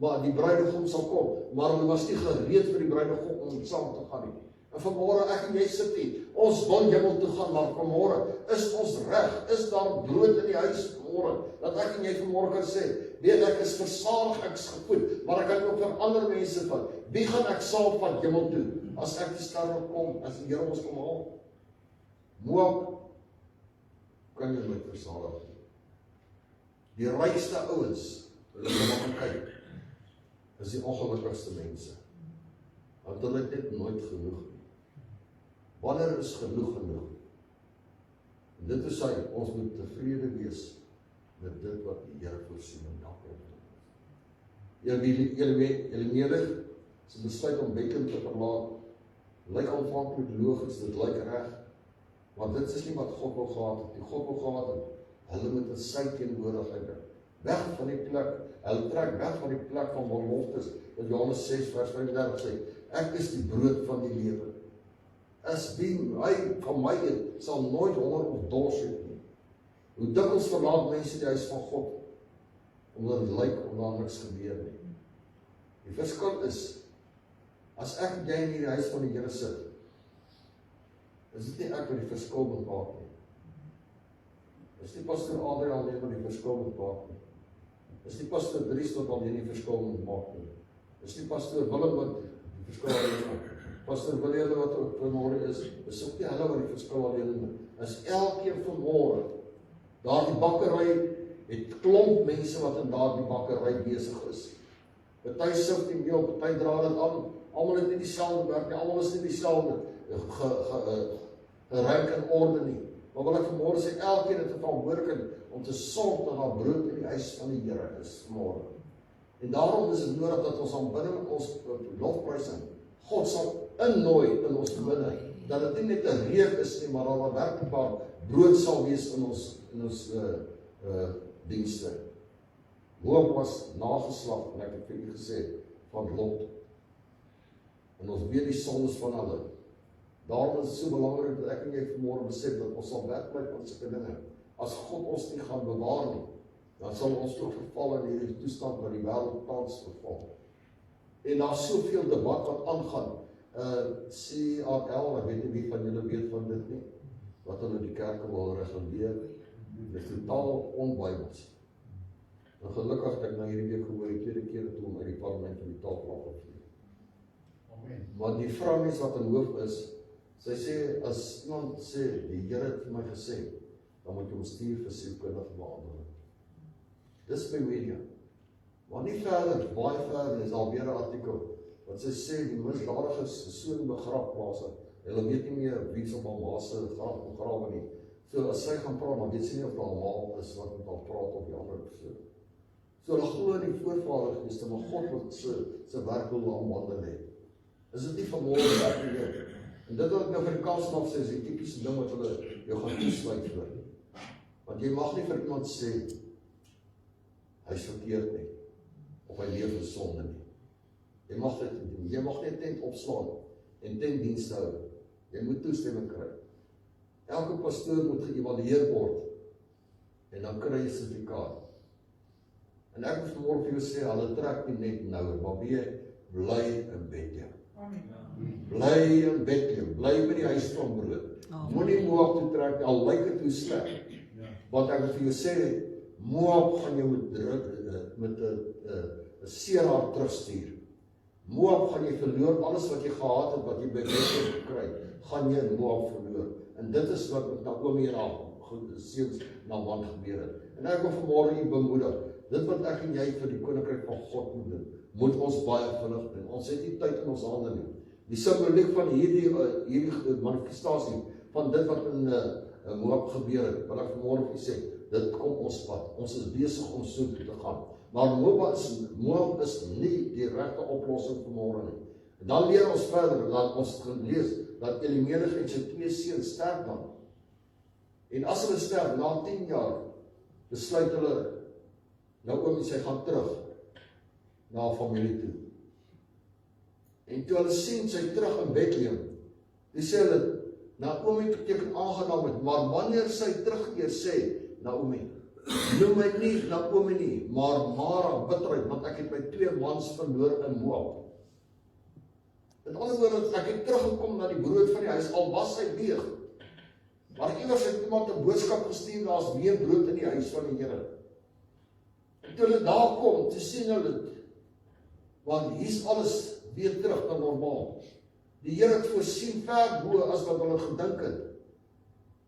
maar die bruidegom sal kom, maar hulle was nie gereed vir die bruidegom om saam te gaan nie. En vanmôre ek en jy sit hier, ons wil hemel toe gaan, maar vanmôre is ons reg, is daar brood in die huis vanmôre, dat ek en jy vanmôre kan sê, weet ek is versadig, ek is gevoed, maar ek kan ook vir ander mense van, wie gaan ek saam van hemel toe, as ek die sterre kom, as die Here ons kom haal? Moab, kan jy nooit versadig nie. Die rykste ouens, hulle kan maar kyk, is die ongelukkigste mense, want hulle het net nooit genoeg nie. Wanneer is genoeg? En dit is hy, ons moet tevrede wees met dit wat die Here voorsien in elke tyd. Elimelech se besluit om Bethlehem te verlaat, lyk aanvanklik logies, dit lyk reg, maar dit is nie wat God wil gehad het. Die God wil gehad het, hulle moet in sy teenwoordigheid weg van die plek, hulle trek weg van die plek van beloftes, wat Johannes 6 vers 35 sê, ek is die brood van die lewe. As wie hy van my eet, sal nooit honger of dors het nie. Hoe dikwels verlaat mense die huis van God, omdat het lyk om daar niks gebeur nie. Die verskil is, as ek en jy in die huis van die Here sit, is dit nie ek wat die verskil moet maak nie. Is die pastoor Adriaan alleen wat die verskil moet maak nie. Is die pastoor Dries wat alleen die verskil moet maak nie. Is die pastoor Willem wat die verskil alleen maak. Pastor Willem wat ook vanmôre is ook nie hulle wat die verskil alleen doen. Is elkeen vanmôre, daardie bakkery het klomp mense wat in daardie bakkery besig is. Party sif die meel, party dra dit aan, almal het nie dieselfde werk nie, almal is nie dieselfde geryk in orde nie. Maar wil ek vanmôre sê, elkeen het 'n verantwoordelikheid om te sorg dat daar brood in die huis van die Here is vanmôre. En daarom is dit nodig dat ons aanbidding, ons lofprysing, God sal innooi in ons binne, dat dit nie net 'n reuk is nie, maar dat daar werklik brood sal wees in ons dienste. Moab was nageslag, en ek het vir u gesê, van Lot. En ons weet die sondes van hulle. Daarom is het so belangrik dat ek en jy vanmôre besef dat ons sal werklik van sulke dinge. As God ons nie gaan bewaar nie, dan sal ons ook verval in hierdie toestand waar die wêreld tans verval. En daar is soveel debat wat aangaan. CRL, ek weet nie wie van julle weet van dit nie, wat hulle die kerke wil reguleer, dit is totaal onbybels. En gelukkig het ek nou hierdie week gehoor, die tweede keer toe om uit die parlement van die tafel afgevlieg. Amen. Maar die vrou mens wat in hoof is, sy sê, as iemand sê, die Here het vir my gesê, dan moet jy hom stuur vir sielkundige behandeling. Dis by media. Maar nie verder, baie verder is al weer 'n artikel, wat sy sê, die misdadiges is so in begrafplase, hulle weet nie meer wie op hom ma se graf begrawe nie. So as sy gaan praat, maar weet sy nie of daar almal is wat met haar praat op die ander persoon. So hulle glo in die voorvadergeeste, maar God wat sy werk wil aanwandel het. Is dit nie vanmôre werk nie? En dit wat ek nou vir die Kaapstad sê, is die tipiese ding wat hulle jou gaan toesluit voor. Want jy mag nie vir iemand sê, hy is verkeerd nie, of hy leef in sonde nie. Jy mag dit doen. Jy mag nie 'n tent opslaan en tentdienste hou. Jy moet toestemming kry. Elke pastoor moet geëvalueer word. en dan kry jy 'n sertifikaat. En ek moet vanmôre vir jou sê, hulle trek nie net nou, maar bly in Bethlehem. Bly in Bethlehem, bly by die huis van brood. Moenie Moab toe trek, al lyk dit hoe sleg. Want ek wil vir jou sê, Moab gaan jou met 'n seer hart terugstuur. Moab gaan jy verloor, alles wat jy gehad het, wat jy by Bethlehem gekry, gaan jy in Moab verloor. En dit is wat met Naomi en haar seuns na man gebeur het. En ek wil vanmôre u bemoedig, dit wat ek en jy vir die koninkryk van God moet doen, moet ons baie vinnig doen. Ons het nie tyd in ons hande nie. Die simboliek van hierdie manifestasie van dit wat in Moab gebeur het, wat ek vanmôre vir u sê, dit kom ons pad. Ons is besig om so toe te gaan. Maar Moab is nie die regte oplossing vanmôre nie. En dan leer ons verder, dat ons gelees, dat Elimelech en sy 2 seuns sterf dan. En as hulle sterf, na 10 jaar, besluit hulle, Naomi sy gaan terug na haar familie toe. En toe hulle sien sy terug in Bethlehem, toe sê hulle, Naomi beteken aangenaam het, maar wanneer sy terugkeer sê, Naomi, noem my nie Naomi nie, maar Mara, bitterheid, want ek het my 2 mans verloor in Moab. In ander woorde, ek het teruggekom na die brood van die huis, al was hy leeg. Maar iewers het iemand 'n boodskap gestuur, daar's weer brood in die huis van die Here. En toe hulle daar kom, toe sien hulle, want hier's alles weer terug na normaal. Die Here het voorsien ver bo as wat hulle gedink het.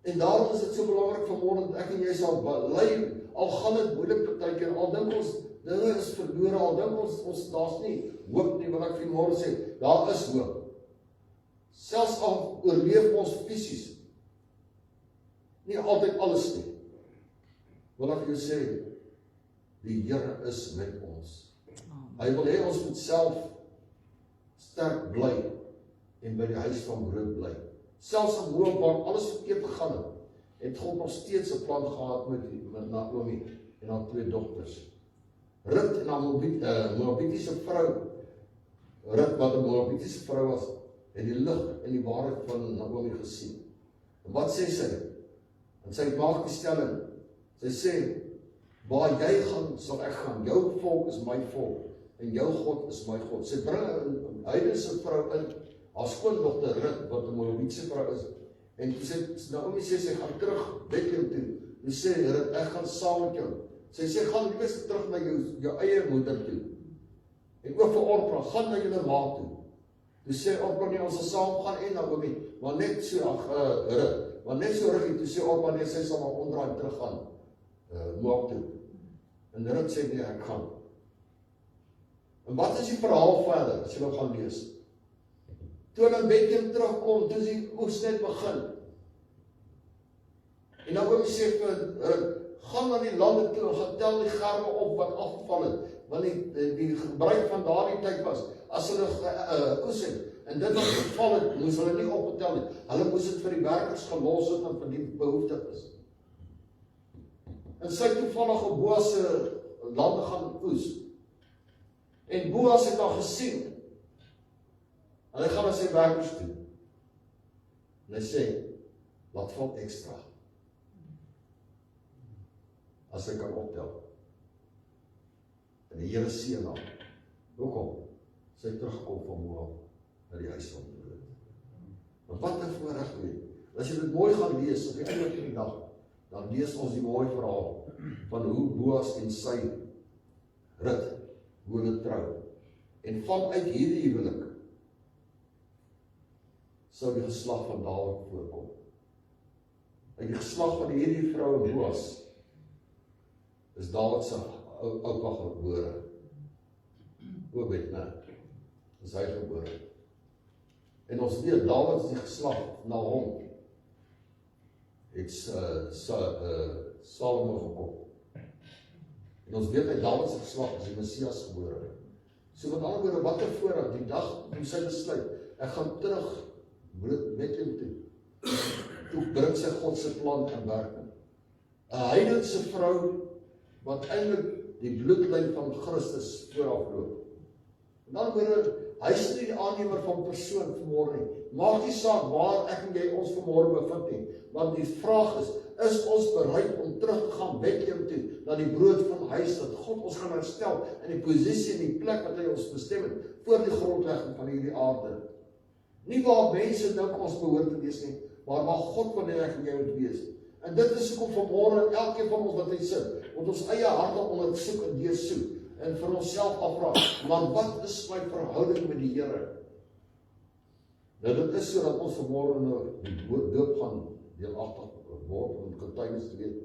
En daarom is dit so belangrik vanmôre dat ek en jy sal bely, al gaan dit moeilik partykeer, al dink ons dinge is verlore, al dink ons daar's nie hoop nie, wat ek vanmôre sê, daar is hoop. Selfs al oorleef ons fisies nie altyd alles nie. Wil ek jou sê, die Here is met ons. Hy wil hê ons moet self sterk bly en by die huis van brood bly. Selfs in Moab waar alles verkeerd gegaan het God nog steeds 'n plan gehad met Naomi en haar 2 dogters. Rut en haar Moabitiese vrou, Rut wat 'n Moabitiese vrou was, het die lig en die waarheid van Naomi gesien. En wat sê sy? En sy maak die stelling. Sy sê, waar jy gaan, sal ek gaan. Jou volk is my volk en jou God is my God. Sy bring 'n heidense vrou in, haar skoondogter Rut, wat 'n Moabitiese vrou is. En Naomi sê, sy gaan terug Bethlehem toe. Sy sê, Rut, ek gaan saam met jou. Sy sê, gaan liewes terug na jou eie moeder toe. En ook vir Orpa, gaan na julle ma toe. Toe sê Orpa, nee, ons sal saam gaan en Naomi, maar net so, Rut, maar net so ruggie, toe sê Orpa, nee, sy sal maar omdraai terug gaan, Moab toe. En Rut sê, nee, ek gaan. En wat is die verhaal verder, as jy nou gaan lees? Toe hulle in Bethlehem terugkom, toe is die oes net begin. En Naomi sê vir Rut, gaan na die lande toe en gaan tel die germe op wat afgeval het. Want die gebruik van daardie tyd was, as hulle oes het, en dit wat geval het, moes hulle nie opgetel het. Hulle moes dit vir die werkers gelos het en vir die behoeftig is. En sy toevallige Boas se lande gaan oes. En Boas het al gesien. En hy gaan na sy werkers toe. En hy sê, wat val ekstra? As hy kan optel. En die Here seën hom. Hoekom? Sy terugkom van Moab na die huis van brood. Maar wat 'n voorreg weet. As jy dit mooi gaan lees op die einde van die dag, dan lees ons die mooi verhaal van hoe Boas en sy Rut, hoe hulle trou. En vanuit hierdie huwelik sou die geslag van Dawid voorkom. Uit die geslag van hierdie vrou Boas is Dawid se oupa gebore. Obed, né? Is hy gebore. En ons weet, Dawid is die geslag na hom. Het Salomo gekom. En ons weet, uit Dawid se geslag is die Messias gebore. So met ander woorde, wat 'n voorreg, die dag toe sy besluit, ek gaan terug Bethlehem toe. Toe bring sy God se plan in werking. 'n heidense vrou wat eintlik die bloedlyn van Christus voorafloop. En dan word Hy is nie die aannemer van persoon vanmôre nie. Maak nie saak waar ek en jy ons vanmôre bevind nie, want die vraag is ons bereid om terug te gaan Bethlehem toe, na die brood van huis, dat God ons gaan herstel in die posisie en die plek wat hy ons bestem het, voor die grondlegging van hierdie aarde. Nie waar mense dink ons behoort te wees nie, maar waar God van die reg en jy moet wees. En dit is hoekom vanmôre elkeen van ons wat hy sit, moet ons eie harte ondersoek en deursoek, en vir onsself afvra, maar wat is my verhouding met die Here? Nou dit is sodat ons vanmôre nou die doop gaan deelagtig word om getuienis te weet.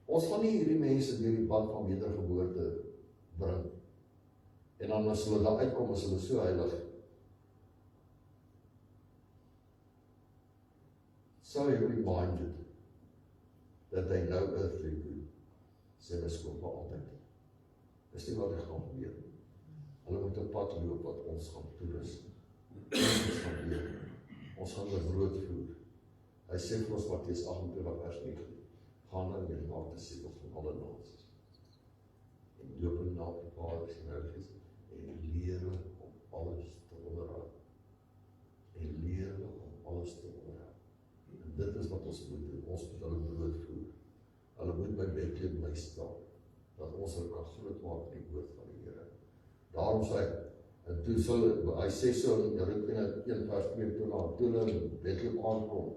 Ons gaan nie hierdie mense deur die bad van wedergeboorte bring. En dan as hulle daar uitkom, as hulle so heilig. So hy reminded that they know earthly good. Sê my skool vir altyd. Dis nie wat hy gaan gebeur. Hulle moet 'n pad loop wat ons gaan toerus. Ons gaan leer. Ons gaan hulle brood voer. Hy sê vir ons Matteus 28 vers 9. Gaan dan julle maak disippels van alle nasies. En doop hulle na die Vader en Heilige Gees en leer hulle om alles te onderhou. En leer hulle om alles te onderhou. En dit is wat ons moet doen. Ons moet hulle brood voer. Hulle moet by Bethlehem bly staan, dat ons hulle kan groot maak in die woord van die Here. Daarom sê hy, en toe hy sê so in Romeine 1 vers 22, toe hulle in Bethlehem aankom,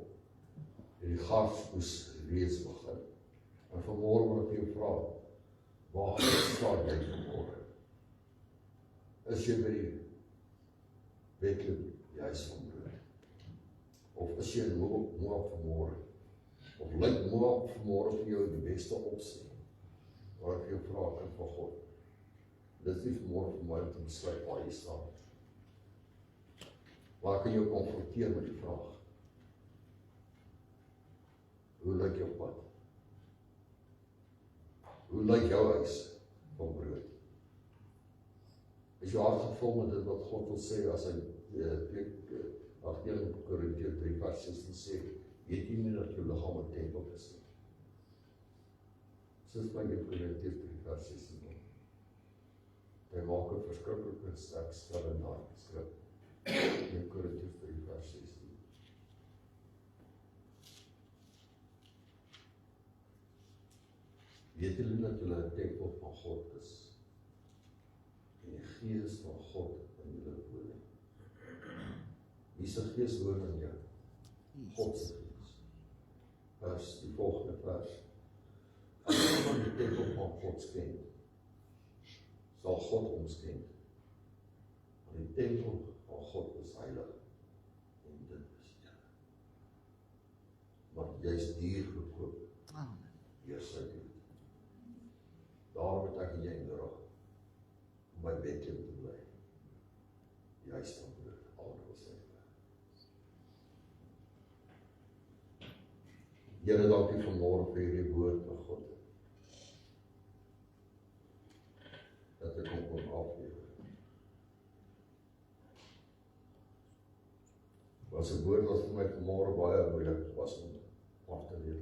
en die gaarsoes reeds begin. En vanmôre wil ek vir jou vra, waar staan jy vanmôre? Is jy by die Bethlehem, die huis van brood? Of is jy in Moab vanmôre? Of lyk Moab vanmôre vir jou die beste opsie? Waar ek jou vra, kind van God. Dit is nie vanmôre vir my om te besluit waar jy staan. Waar kan jy konfronteer met die vraag? Hoe lyk jou pad? Hoe lyk jou huis van brood? Is jou hart gevul met dit wat God wil sê as hy 1 Korintiërs 3 vers 16 sê, weet jy nie dat jou liggaam 'n tempel is nie? Soos by 1 Korintiërs 3 vers 16. Hy maak 'n verskriklike sterk stel in daardie skrif. 1 Korintiërs 3 vers 16. Weet julle dat julle 'n tempel van God is? En die Gees van God in julle woon. Wie se Gees woon in jou? God se Gees. Die volgende vers. As iemand die tempel van God ken, sal God ons ken. Want die tempel van God is heilig. En dit is julle. Want jy is duur gekoop. Deur sy bloed. Daarom het ek en jy nodig om by Bethlehem te bly. Die huis van brood, almal sê. Here, dankie vanmôre vir hierdie woord van God. Dat ek hom kon aflewer. Was 'n woord wat vir my vanmôre baie moeilik was om af te leer.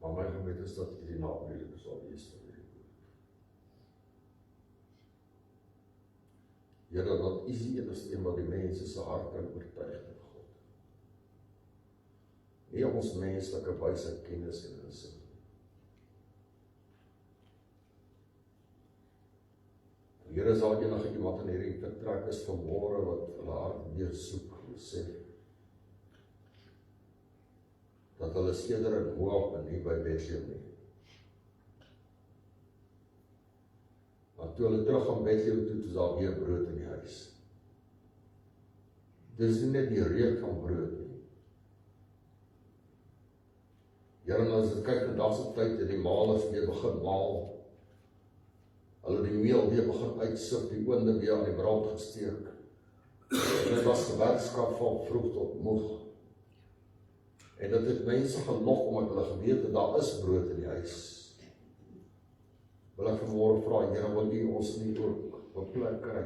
Maar my gebed is dat hierdie naweek sal wees vir hierdie woord. Here, dat U die enigste een wat die mense se hart kan oortuig van God. Nie ons menslike wysheid, kennis en insig. Here, is daar enige iemand in hierdie vertrek is vanmôre wat hulle hart weer soek, besef dat hulle eerder in Moab en nie by Bethlehem nie. Maar toe hulle terug gaan Bethlehem toe, is daar weer brood in die huis. Dis nie net die reuk van brood nie. Here, as ek kyk na daardie tyd en die malers weer begin maal, hulle die meel weer begin uitsif, die oonde weer aan die brand gesteek. En dit was gewerkskap van vroeg tot moeg. En dit het mense gelok omdat hulle geweet het, daar is brood in die huis. Wil ek vanmôre vra, Here, wil U ons nie ook op plek kry,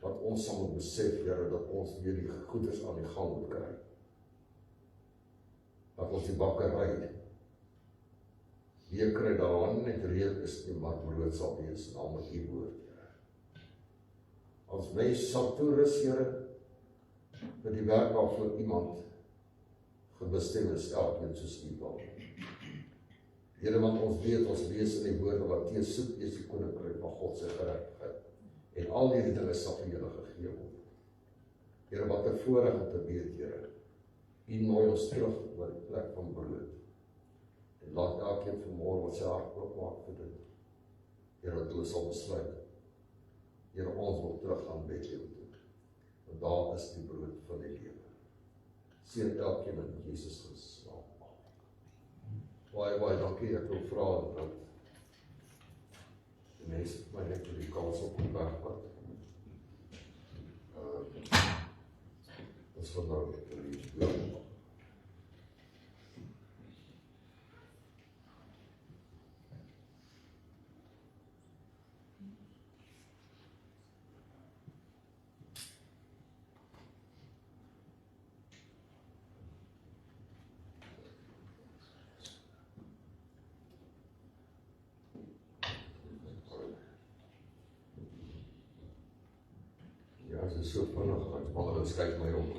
wat ons sal moet besef, Here, dat ons weer die goeders aan die gang moet kry. Dat ons die bakkery Wie kry daaraan net reed is nie, maar brood sal wees, naamlik die woord, Here. Ons mens sal toerus, Here, vir die werk waarvoor iemand gebestem is, elkeen soos U wil. Here, want ons weet, ons lees in die woorde wat teen soek is die koninkryk van God se geregtigheid. En al hierdie dinge sal vir julle gegee word. Here, wat 'n voorreg om te weet, Here, U nooi ons terug oor die plek van brood. En laat elkeen vanmôre wat sy hart oopmaak vir dit. Here, wat hulle sal besluit. Here, ons wil teruggaan Bethlehem toe. Want daar is die brood van die lewe. Seën elkeen in Jesus Christus naam. Baie dankie, ek wil vra dat die mense my net vir die kans op die wegpad. Dis vandaag net vir die wegpad. Ja, dit is so vinnig, ek mag hulle skryf my op.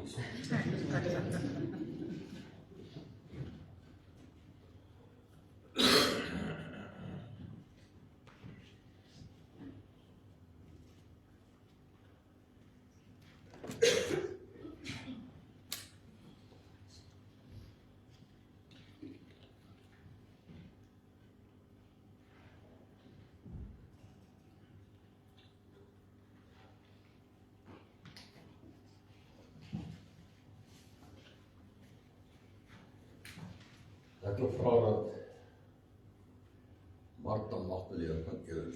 Ek wil vra dat Martha Magdalene kan eer.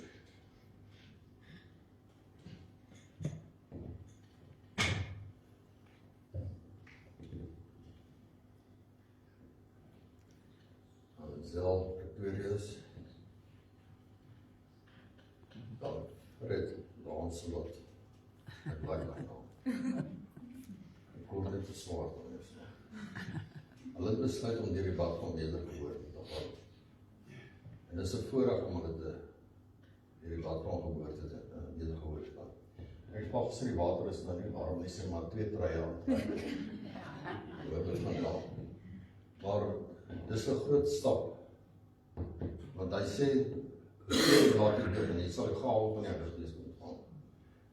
Zel Pretorius. Dan Fred Lancelot. Ek bly my naam. Ek kon dit te swaar van is. Hulle het besluit om die bad van wedergeboorte te hou. En dis 'n voorreg om hulle die bad van geboorte te wedergeboorte te hou. Ek het gesê die water is nou nie warm nie, sê maar 2 treie aan. Maar dis 'n groot stap. Want hy sê laat die deur en jy sal die gawe van die Heilige Gees ontvang.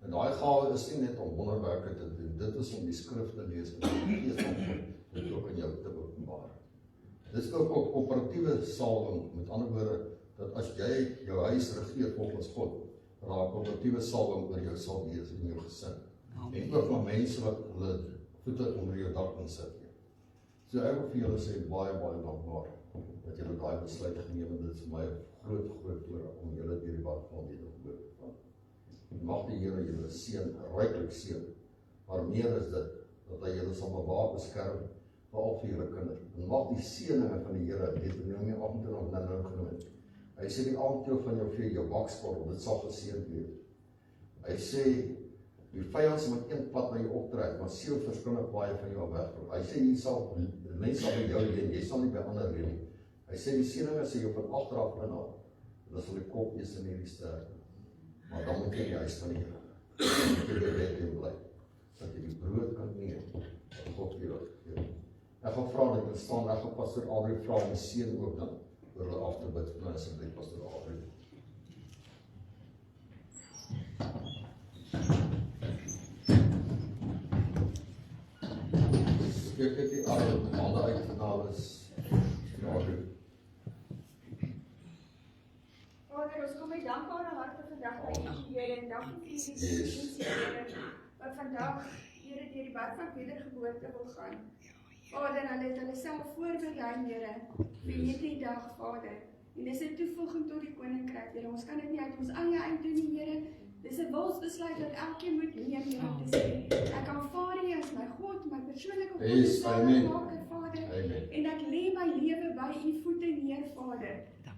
En daai gawe is nie net om wonderwerke te doen, dit is om die skrif te lees en die Gees van God dit ook in jou te openbaar. Dit is ook 'n operatiewe salwing, met ander woorde, dat as jy jou huis regeer volgens God, raak operatiewe salwing oor jou sal wees in jou gesin. En ook van mense wat hulle voete onder jou dak insit. So ek wil vir julle sê baie dankbaar dat julle daai besluit geneem het. Dit is vir my 'n groot voorreg om julle deur die bad van wedergeboorte te vat. Mag die Here julle seën, ryklik seën. Maar meer is dit dat hy julle sal bewaar, beskerm, veral vir julle kinders. En mag die seëninge van die Here, Deuteronomium 28 nou genoem. Hy sê die aandeel van jou vee, jou bakskorrel, dit sal geseënd wees. Hy sê die vyand moet een pad na jou optrek, maar 7 verskillende paaie van jou weg. Hy sê jy sal, die mens sal by jou leen, jy sal nie by ander leen nie. Hy sê die seëninge sê jou van agteraf inhaal. En dan sal die kop eers in hierdie sterk. Maar dan moet jy in die huis van die Here. Moet jy by Bethlehem bly. Dat jy die brood kan neem wat God vir jou gegee. Ek gaan vra dat jy staan, ek gaan pastoor Adrie vra om die seën ook dan oor hulle af te bid. Nou asseblief pastoor Adrie. Spreek dit die hande uit en alles. Adrie. Vader, ons kom met dankbare harte vandag by U, Here, en dankie vir die diens, Here, wat vandag, Here, deur die bad van wedergeboorte wil gaan. Vader, hulle het hulle self voorberei, Here, vir hierdie dag, Vader. En dis 'n toevoeging tot die koninkryk, Here. Ons kan dit nie uit ons eie uit doen nie, Here. Dis 'n wilsbesluit dat elkeen moet neem, Here, om te sê, ek aanvaar U as my God, my persoonlike Amen. Vader, Amen. en ek lê my lewe by U voete neer, Vader.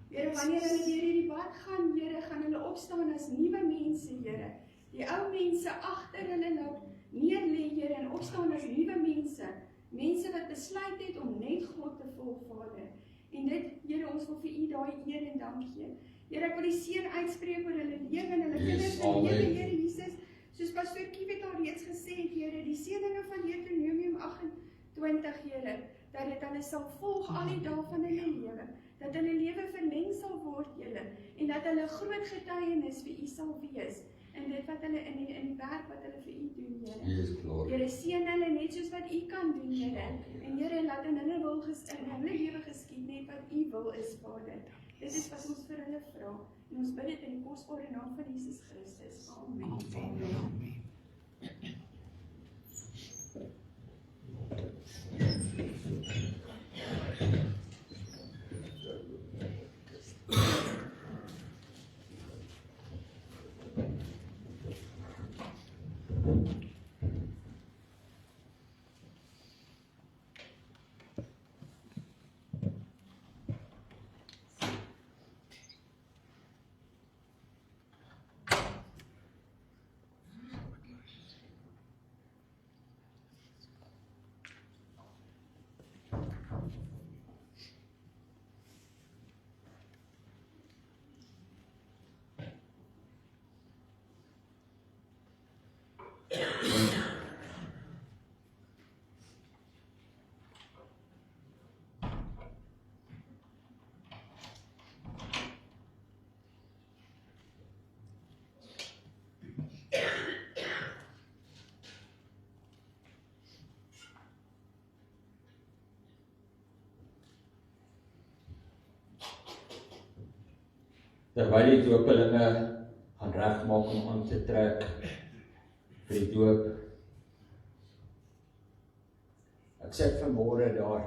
Here, wanneer hulle deur hierdie pad gaan, Here, gaan hulle opstaan as nuwe mense, Here. Die ou mense agter hulle laat neerlê, Here, en opstaan as nuwe mense. Mense wat besluit het om net God te volg, Vader. En dit, Here, ons wil vir U daai eer en dank gee. Here, ek wil die seën uitspreek oor hulle lewe en hulle kinders se lewe, Here Jesus. Soos pastoor Kiewet al reeds gesê het, Here, die seëninge van Deuteronomium 28, Here, dat dit hulle sal volg al die dae van hulle lewe, dat hulle lewe verleng sal word, Here, en dat hulle groot getuienis vir U sal wees, in dit wat hulle in die werk wat hulle vir U doen, Here. Here, seën hulle net soos wat U kan doen, Here, en Here, laat in hulle wil in hulle lewe geskied net wat U wil is, Vader. Dit is wat ons vir hulle vra, en ons bid dit in die kosbare naam van Jesus Christus. Amen. Terwyl die doopelinge gaan regmaak om aan te trek vir die doop. Ek sit vanmôre daar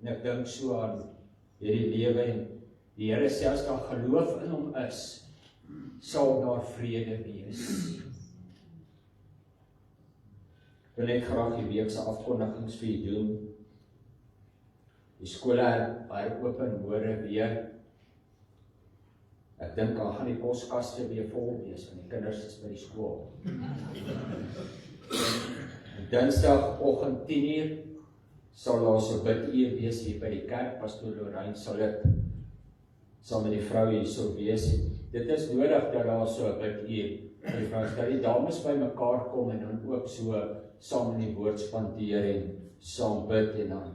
en ek dink so aan hierdie lewe en die Here sê as daar geloof in hom is, sal daar vrede wees. Ek wil net graag die week se afkondigings vir julle doen. Die skole heropen môre weer. Ek dink dan gaan die poskaste weer vol wees, want die kinders is by die skool. Dinsdagoggend 10:00 sal daar so biduur wees hier by die kerk. Pastoor Lorraine sal dit saam met die vrou hier so wees. Dit is nodig dat daar so 'n biduur vir die vrou, dat die dames by mekaar kom en dan ook so saam in die woord spandeer en saam bid en dan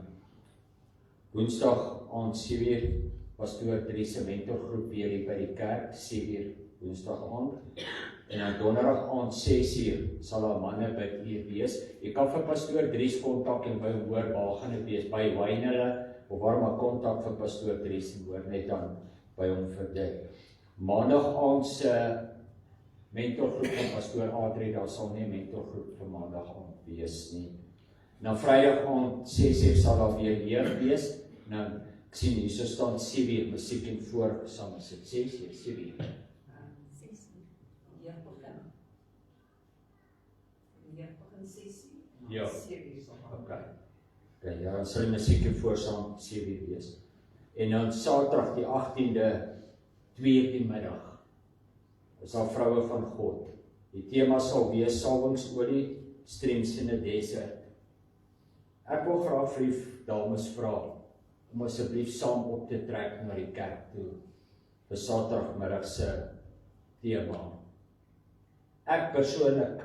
Woensdag aand 7:00 Pastoor Dries se mentorgroep weer hier by die kerk, 7:00 Woensdag aand. En dan Donderdag aand 6:00 sal daar manne by hier wees. Jy kan vir Pastoor Dries kontak en by hom hoor waar gaan dit wees, by Wynele of waar maar kontak vir Pastoor Dries en hoor net dan by hom vir dit. Maandag aand se mentorgroep van Pastoor Adrie, daar sal nie 'n mentorgroep vir Maandag aand wees nie. Dan Vrydag aand 6:00 sal daar weer leer wees. Nou ek sien hier so staan 7:00 musiek en voorgesang, is dit 6:00, 7:00? 6:00. Ja, begin. Ja, begin 6:00. Ja. 7:00. Okay. Okay, ja, dan sal die musiek en voorgesang 7:00 wees. En dan Saterdag die 18de 2:00 die middag. Is daar vroue van God. Die tema sal wees salwingsolie, streams in the desert. Ek wil graag vir die dames vra om asseblief saam op te trek na die kerk toe vir Saterdagmiddag se tema. Ek persoonlik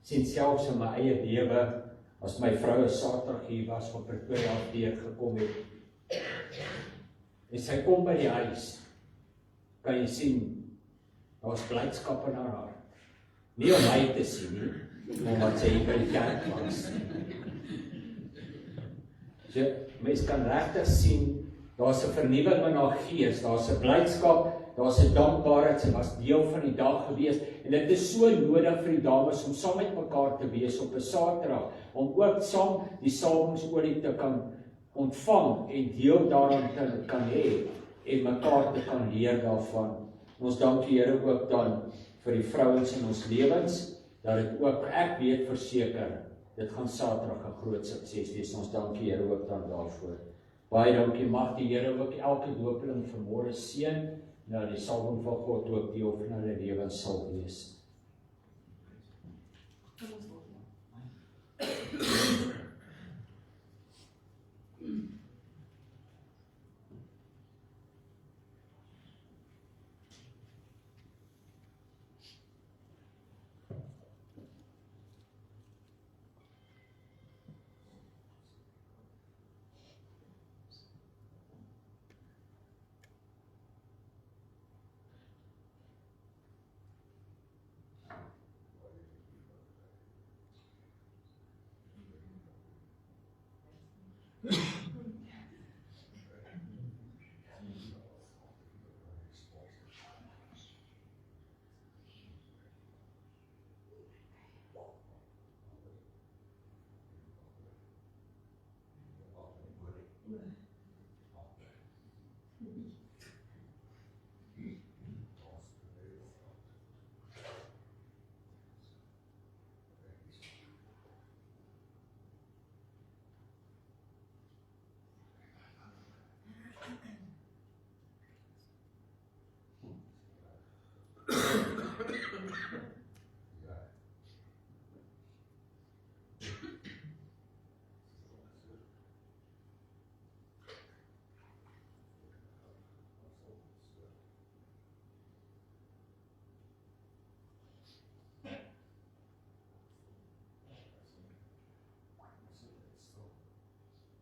sien selfs in my eie lewe, as my vrou Saterdag hier was van Pretoria af gekom het, en sy kom by die huis, kan jy sien, daar was blydskap in haar hart. Nie om my te sien nie, omdat sy hier by die kerk was. So, mens kan regtig sien, daar's 'n vernuwing in haar gees, daar's 'n blydskap, daar's 'n dankbaarheid, sy was deel van die dag gewees, en dit is so nodig vir die dames om saam met mekaar te wees op 'n Saterdag, om ook saam die salwingsolie te kan ontvang en deel daaraan te kan hê, en mekaar te kan leer daarvan. Ons dank die Here ook dan vir die vrouens in ons lewens, dat dit ook, ek weet verseker, dit gaan Saterdag 'n groot sukses wees. Ons dank die Here ook dan daarvoor. Baie dankie, mag die Here ook elke doopeling vanmôre seën, dat die salwing van God ook deel van hulle lewens sal wees.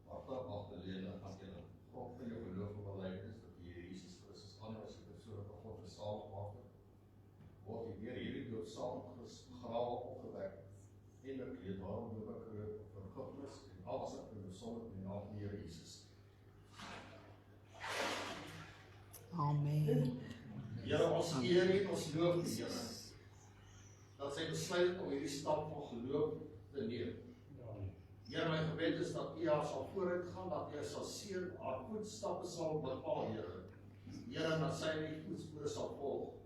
Martha Magdalene gaan julle grond van jou geloof en belydenis dat die Here Jesus Christus aanneem as die persoonlike God en saligmaker, word jy deur hierdie dood saam begrawe, opgewek en bekleed. Daarom loop ek vir vergifnis en alles wat vir jou sonde in die naam van die Here Jesus. Amen. Here, ons eer en ons loof die Here dat sy besluit om hierdie stap van geloof te neem. Here, my gebed is dat U haar sal vooruit gaan, dat U sal seën, haar voetstappe sal bepaal, Here. Here, dat sy in die voetspore sal volg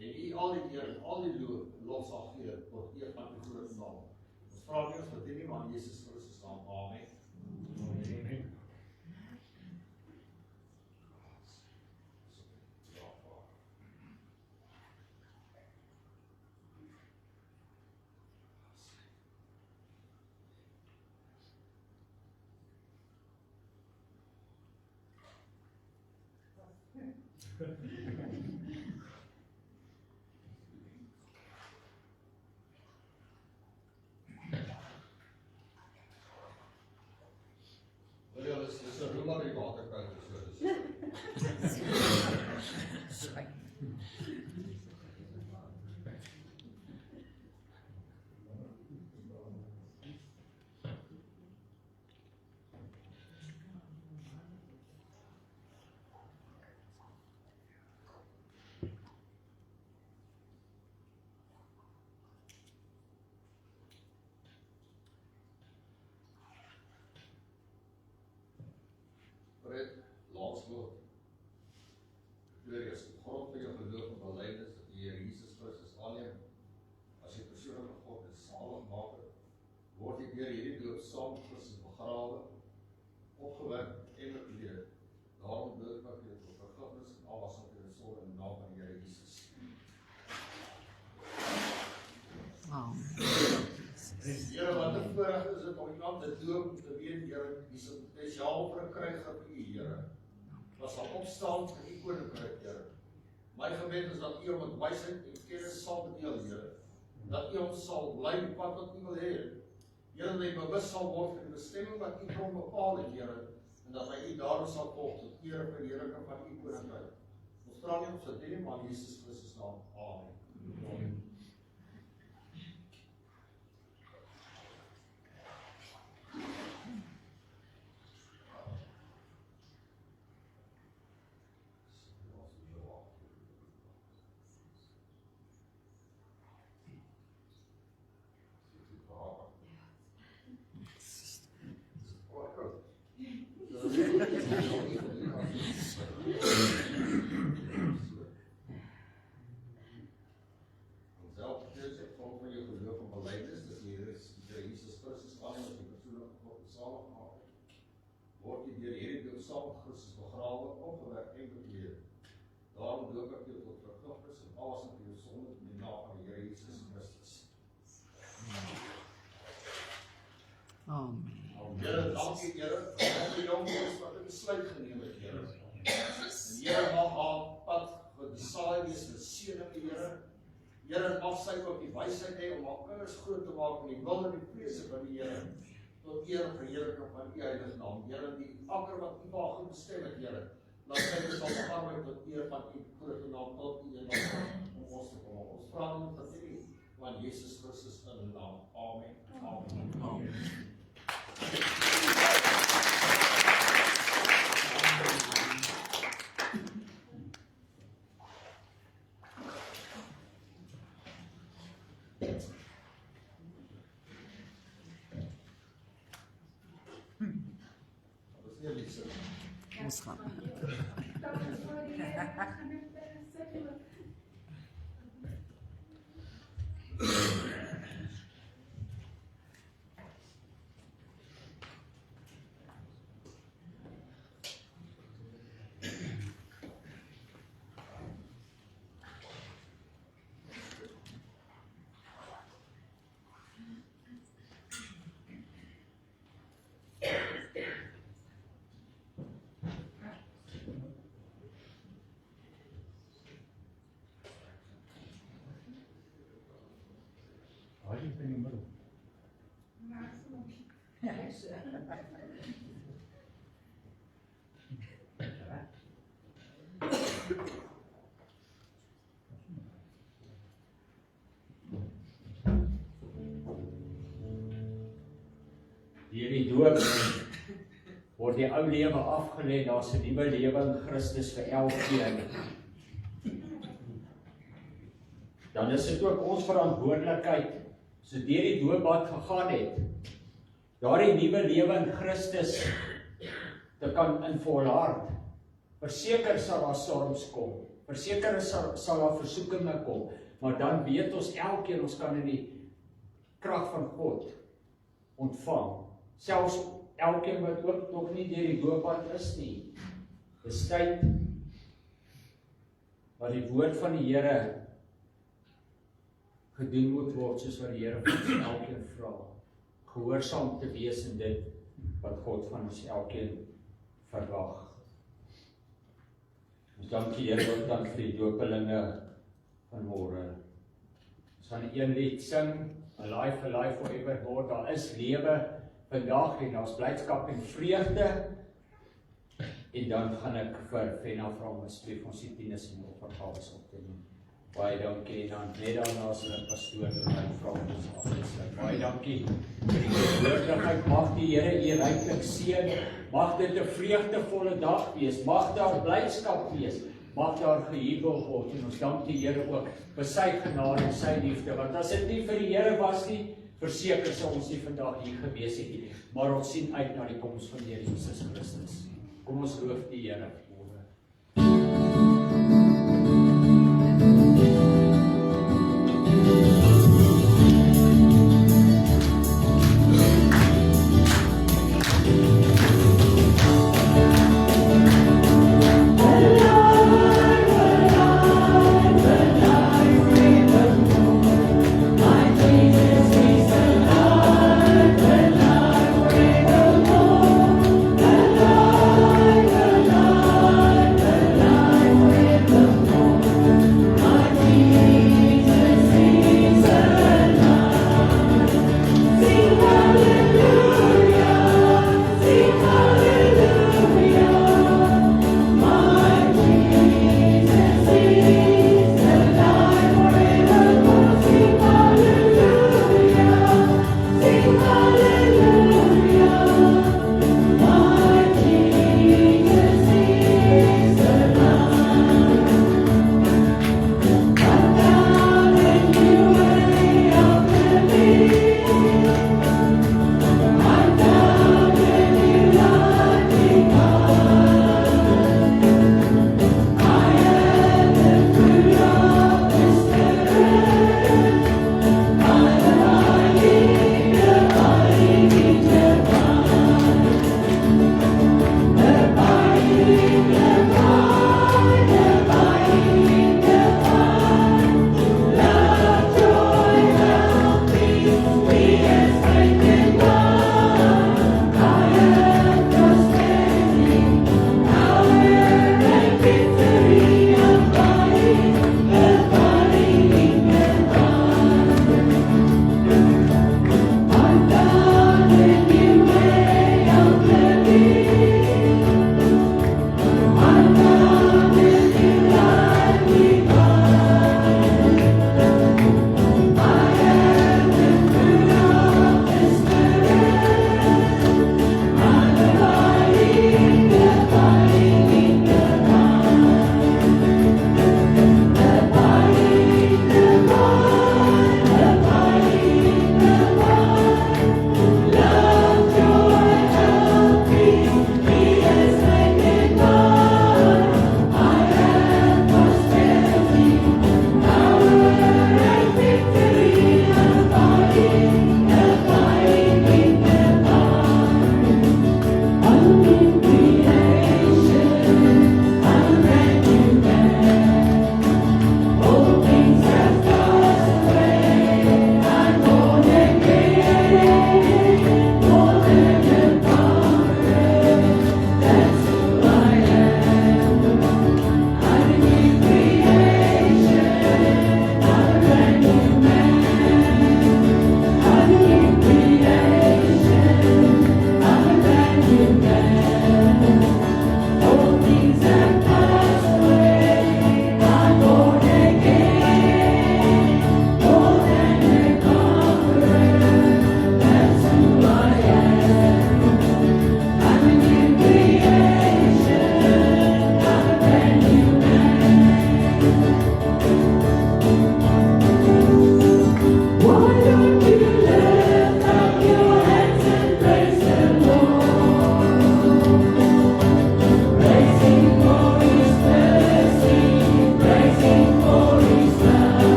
en U al die eer en al die lof sal gee tot eer van die groot naam. Ons vra nie ons verdien nie, maar in Jesus Christus naam. Amen. Amen. Wel, dis 'n room aan die waterkant, so Fred, laas woord. Glorious, grond van jou geloof en belydenis dat die Here Jesus Christus aanneem as die persoonlike God en saligmaker, word jy deur hierdie doop saam met Christus begrawe, opgewek en bekleed. Daarom doop ek jou tot vergifnis en afwassing van jou sonde in die naam van die Here Jesus. Here, wat 'n voorreg is dit om iemand te doop te weet, Here, dis 'n spesiaal vir 'n kryger vir U, Here. Was sal opstaan vir U koninkryk, Here. My gebed is dat U hom met wysheid en kennis sal bedeel, Here. Dat U hom sal lei op pad wat U wil hê. Here, dat hy bewus sal word van die bestemming wat U vir hom bepaal het, Here, en dat hy U daarom sal volg tot eer en verheerliking van U koninkryk. Ons vra nie om dit nie, maar in Jesus Christus naam. Amen. Amen. Word jy deur hierdie doop saam met Christus begrawe, opgewek en bekleed. Daarom doop ek jou tot vergifnis en afwassing van jou sonde in die naam van die Here Jesus Christus. Amen. Here, dankie Here, vir die jonges wat 'n besluit geneem het, Here. En Here, mag haar pad gesaai wees met seëning, Here. Here, mag sy ook die wysheid hê om haar kinders groot te maak in die wil en die vrese van die Here. Tot eer en verheerliking van U heilige naam. Here, die akker wat U vir haar bestem het, Here, laat sy dit sal arbeid tot eer van U groot naam, tot U eenheid om ons te kom. Ons vra dit vir U, want Jesus Christus in die naam. Amen. Amen. Amen. Ons gaan. Dat is voor die Here gaan net sit. Deur die doop word die ou lewe afgelê, daar's 'n nuwe lewe in Christus vir elkeen. Dan is dit ook ons verantwoordelikheid, so deur die doopbad gegaan het, daardie nuwe lewe in Christus te kan in volhard. Verseker sal daar storms kom, verseker sal daar versoekinge kom, maar dan weet ons elkeen, ons kan in die krag van God ontvang. Selfs elkeen wat ook nog nie deur die doopbad is nie. Dis tyd wat die woord van die Here gedoen moet word, soos wat die Here van ons elkeen vra. Gehoorsaam te wees in dit wat God van ons elkeen verwag. Ons dank die Here ook dan vir die doopelinge vanmôre. Ons gaan een lied sing, Alive, Alive Forevermore. Daar is lewe vandag en daar's blydskap en vreugde. En dan gaan ek vir Fenna vra om asseblief ons die tieners en offergawes op te neem. Baie dankie, en dan net daarna as hulle pastoor en vra ons afgesluit. Baie dankie vir die woordigheid. Mag die Here u ryklik seën. Mag dit 'n vreugdevolle dag wees. Mag daar blydskap wees. Mag daar gejubel word. En ons dank die Here ook vir sy genade en sy liefde. Want as dit nie vir die Here was nie, verseker sou ons nie vandag hier gewees het nie. Maar ons sien uit na die koms van die Here Jesus Christus. Kom ons loof die Here. Alive, alive, alive.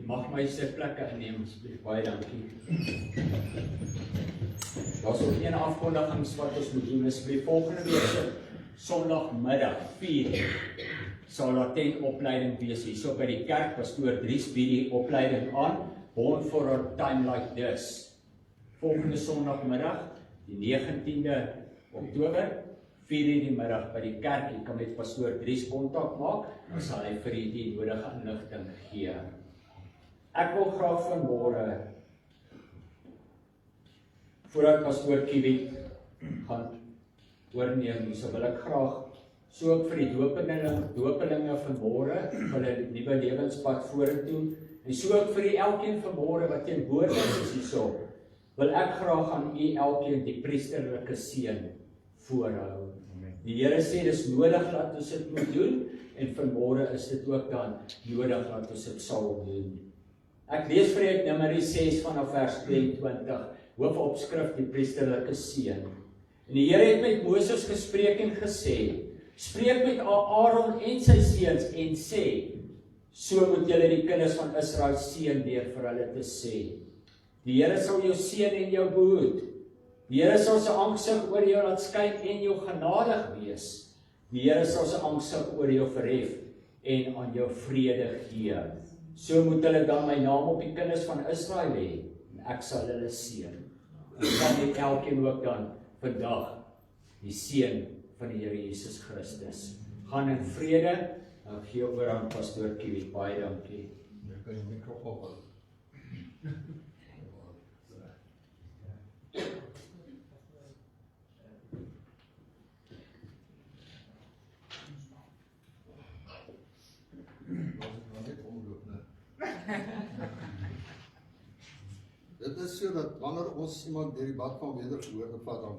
Mag my sitplekke inneem asseblief. Baie dankie. Daar's ook een afkondigings wat ons moet doen asseblief. Volgende week Sondagmiddag 4 sal daar 10 opleiding wees hierso by die kerk. Pastoor Dries bied die opleiding aan. Born for a time like this. Volgende Sondagmiddag, die 19de Oktober, 4 die middag by die kerk. Jy kan met Pastoor Dries kontak maak, dan sal hy vir u die nodige inligting gee. Ek wil graag vanmôre, voordat Pastoor Kiewit gaan oorneem, so wil ek graag so ook vir die dopelinge vanmôre, vir hulle nuwe lewenspad vorentoe, en so ook vir elkeen vanmôre wat teenwoordig is hierso, wil ek graag aan u elkeen die priesterlike seën voorhou. Die Here sê dis nodig dat ons dit moet doen, en vanmôre is dit ook dan nodig dat ons dit sal doen. Ek lees vir uit Numeri 6 vanaf vers 22, hoofopskrif die priesterlike seën. En die Here het met Moses gespreek en gesê, spreek met Aaron en sy seuns en sê, so moet julle die kinders van Israel seën deur vir hulle te sê. Die Here sal jou seën en jou behoed. Die Here sal sy aangesig oor jou laat skyn en jou genadig wees. Die Here sal sy aangesig oor jou verhef en aan jou vrede gee. So moet hulle dan my naam op die kinders van Israel hê, en ek sal hulle seën. En dan het elkeen ook dan vandag die seën van die Here Jesus Christus. Gaan in vrede, en gee oor aan Pastoor Kiewit. Baie dankie. Jy kan die mikrofoon hou. Dit is so dat wanneer ons iemand deur die bad van wedergeboorte vat, dan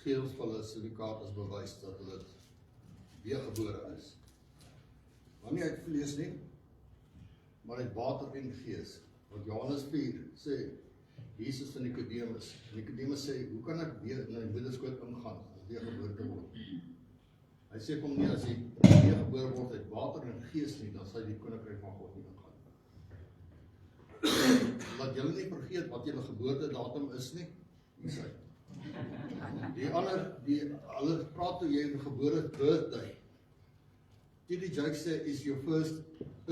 gee ons vir hulle sertifikaat as bewys dat hulle weergebore is. Maar nie uit vlees nie, maar uit water en gees. Want Johannes 4 sê, Jesus van Nicodemus. Nicodemus sê, hoe kan ek weer in die moederskoot ingaan, as weergebore word? Hy sê, kom nie, as jy weergebore word uit water en gees nie, dan sal die koninkryk van God nie ingaan. Laat julle nie vergeet wat julle geboortedatum is nie, nie sy. Hulle praat toe jy in gebore birthday. TD Jakes sê, is your first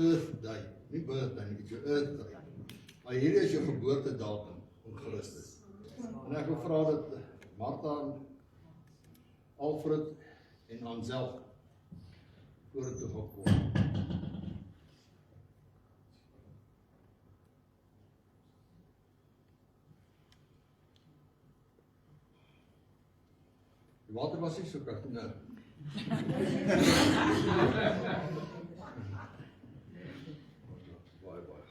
earth day, nie birthday nie, it's your earth day. Maar hierdie is jou geboortedatum in Christus. En ek wil vra dat Martha, Alfred en Ansel vorentoe gaan kom. Die water was nie so koud, nou. Baie gelukkig.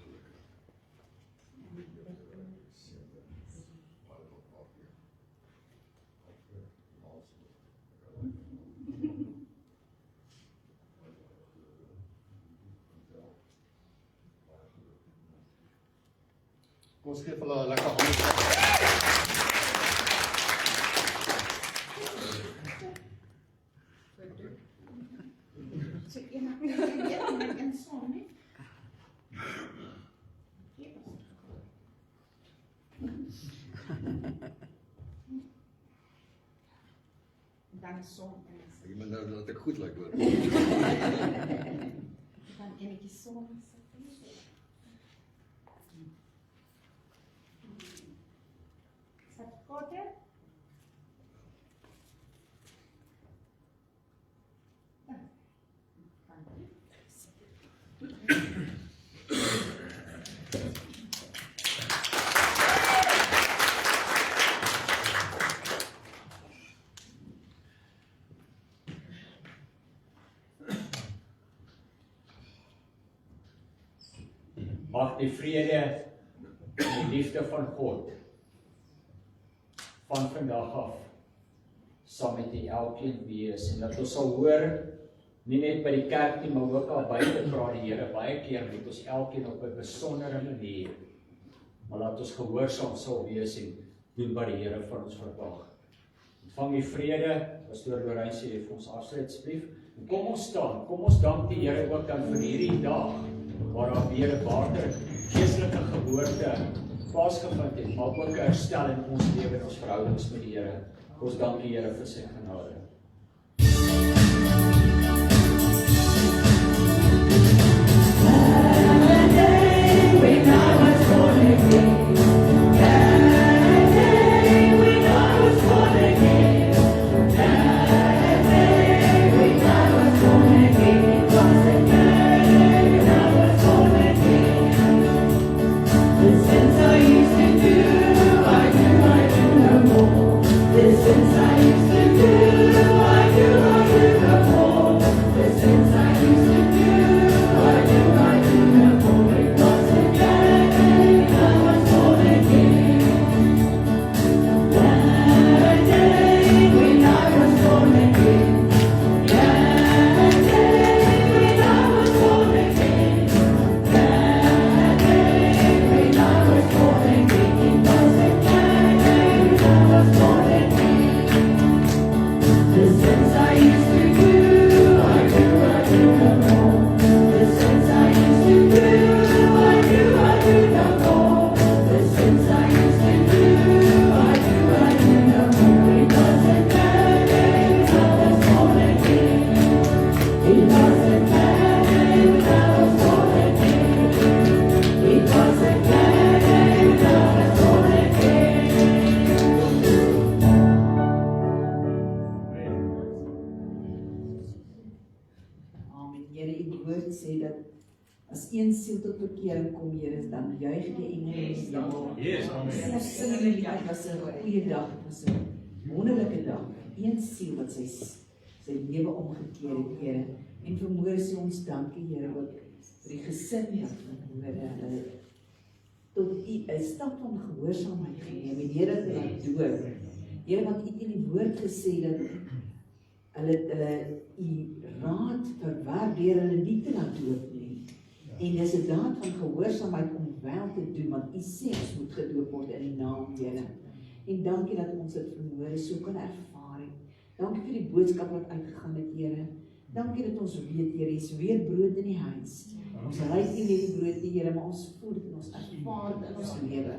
Kom ons geef hulle 'n lekker hande. Dan som. Jy moet nou dat ek goed lyk hoor. Dan enetjie som. Sat kote. Mag die vrede en die liefde van God van vandag af saam met die elkeen wees, en dat ons sal hoor, nie net by die kerk nie, maar ook al buite praat die Here baie keer met ons elkeen op 'n besondere manier, maar laat ons gehoorsaam sal wees en doen wat die Here van ons verwag. Ontvang die vrede, Pastoor Lorraine sê vir ons afsluitsbrief, en kom ons staan, kom ons dank die Here ook dan vir hierdie dag, waar waar daar weer 'n water geestelike geboorte plaasgevind het, maar ook 'n herstel in ons lewe en ons verhoudings met die Here. Ons dank die Here vir sy genade. Een siel tot bekering kom, Here, dan juig die engele in die hemel. Ons sing die lied, dit was 'n goeie dag, dit was 'n wonderlike dag. Een siel wat sy lewe omgekeer het, Here. En vanmôre sê ons dankie, Here, ook vir die gesin wat vanmôre hulle tot U 'n stap van gehoorsaamheid geneem en Here het laat doop. Here, want U het in die woord gesê dat hulle U raad verwerp deur hulle nie te laat doop nie. En dis 'n daad van gehoorsaamheid om wel te doen, want U sê ons moet gedoop word in die naam Here. En dankie dat ons dit vanmôre so kan ervaar het. Dankie vir die boodskap wat uitgegaan het, Here. Dankie dat ons weet, Here, is weer brood in die huis. Ons ruik nie net die brood, Here, maar ons voel dit en ons ervaar dit in ons lewe.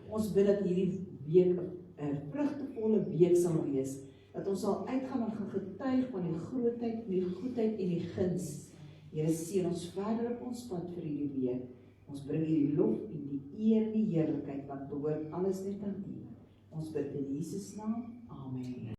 Ons bid dat hierdie week 'n vrugtevolle week sal wees, dat ons sal uitgaan en gaan getuig van die grootheid en die goedheid en die guns. Here, seën ons verder op ons pad vir hierdie week. Ons bring hierdie lof en die eer en die heerlikheid, want behoort alles net aan U. Ons bid in Jesus naam. Amen.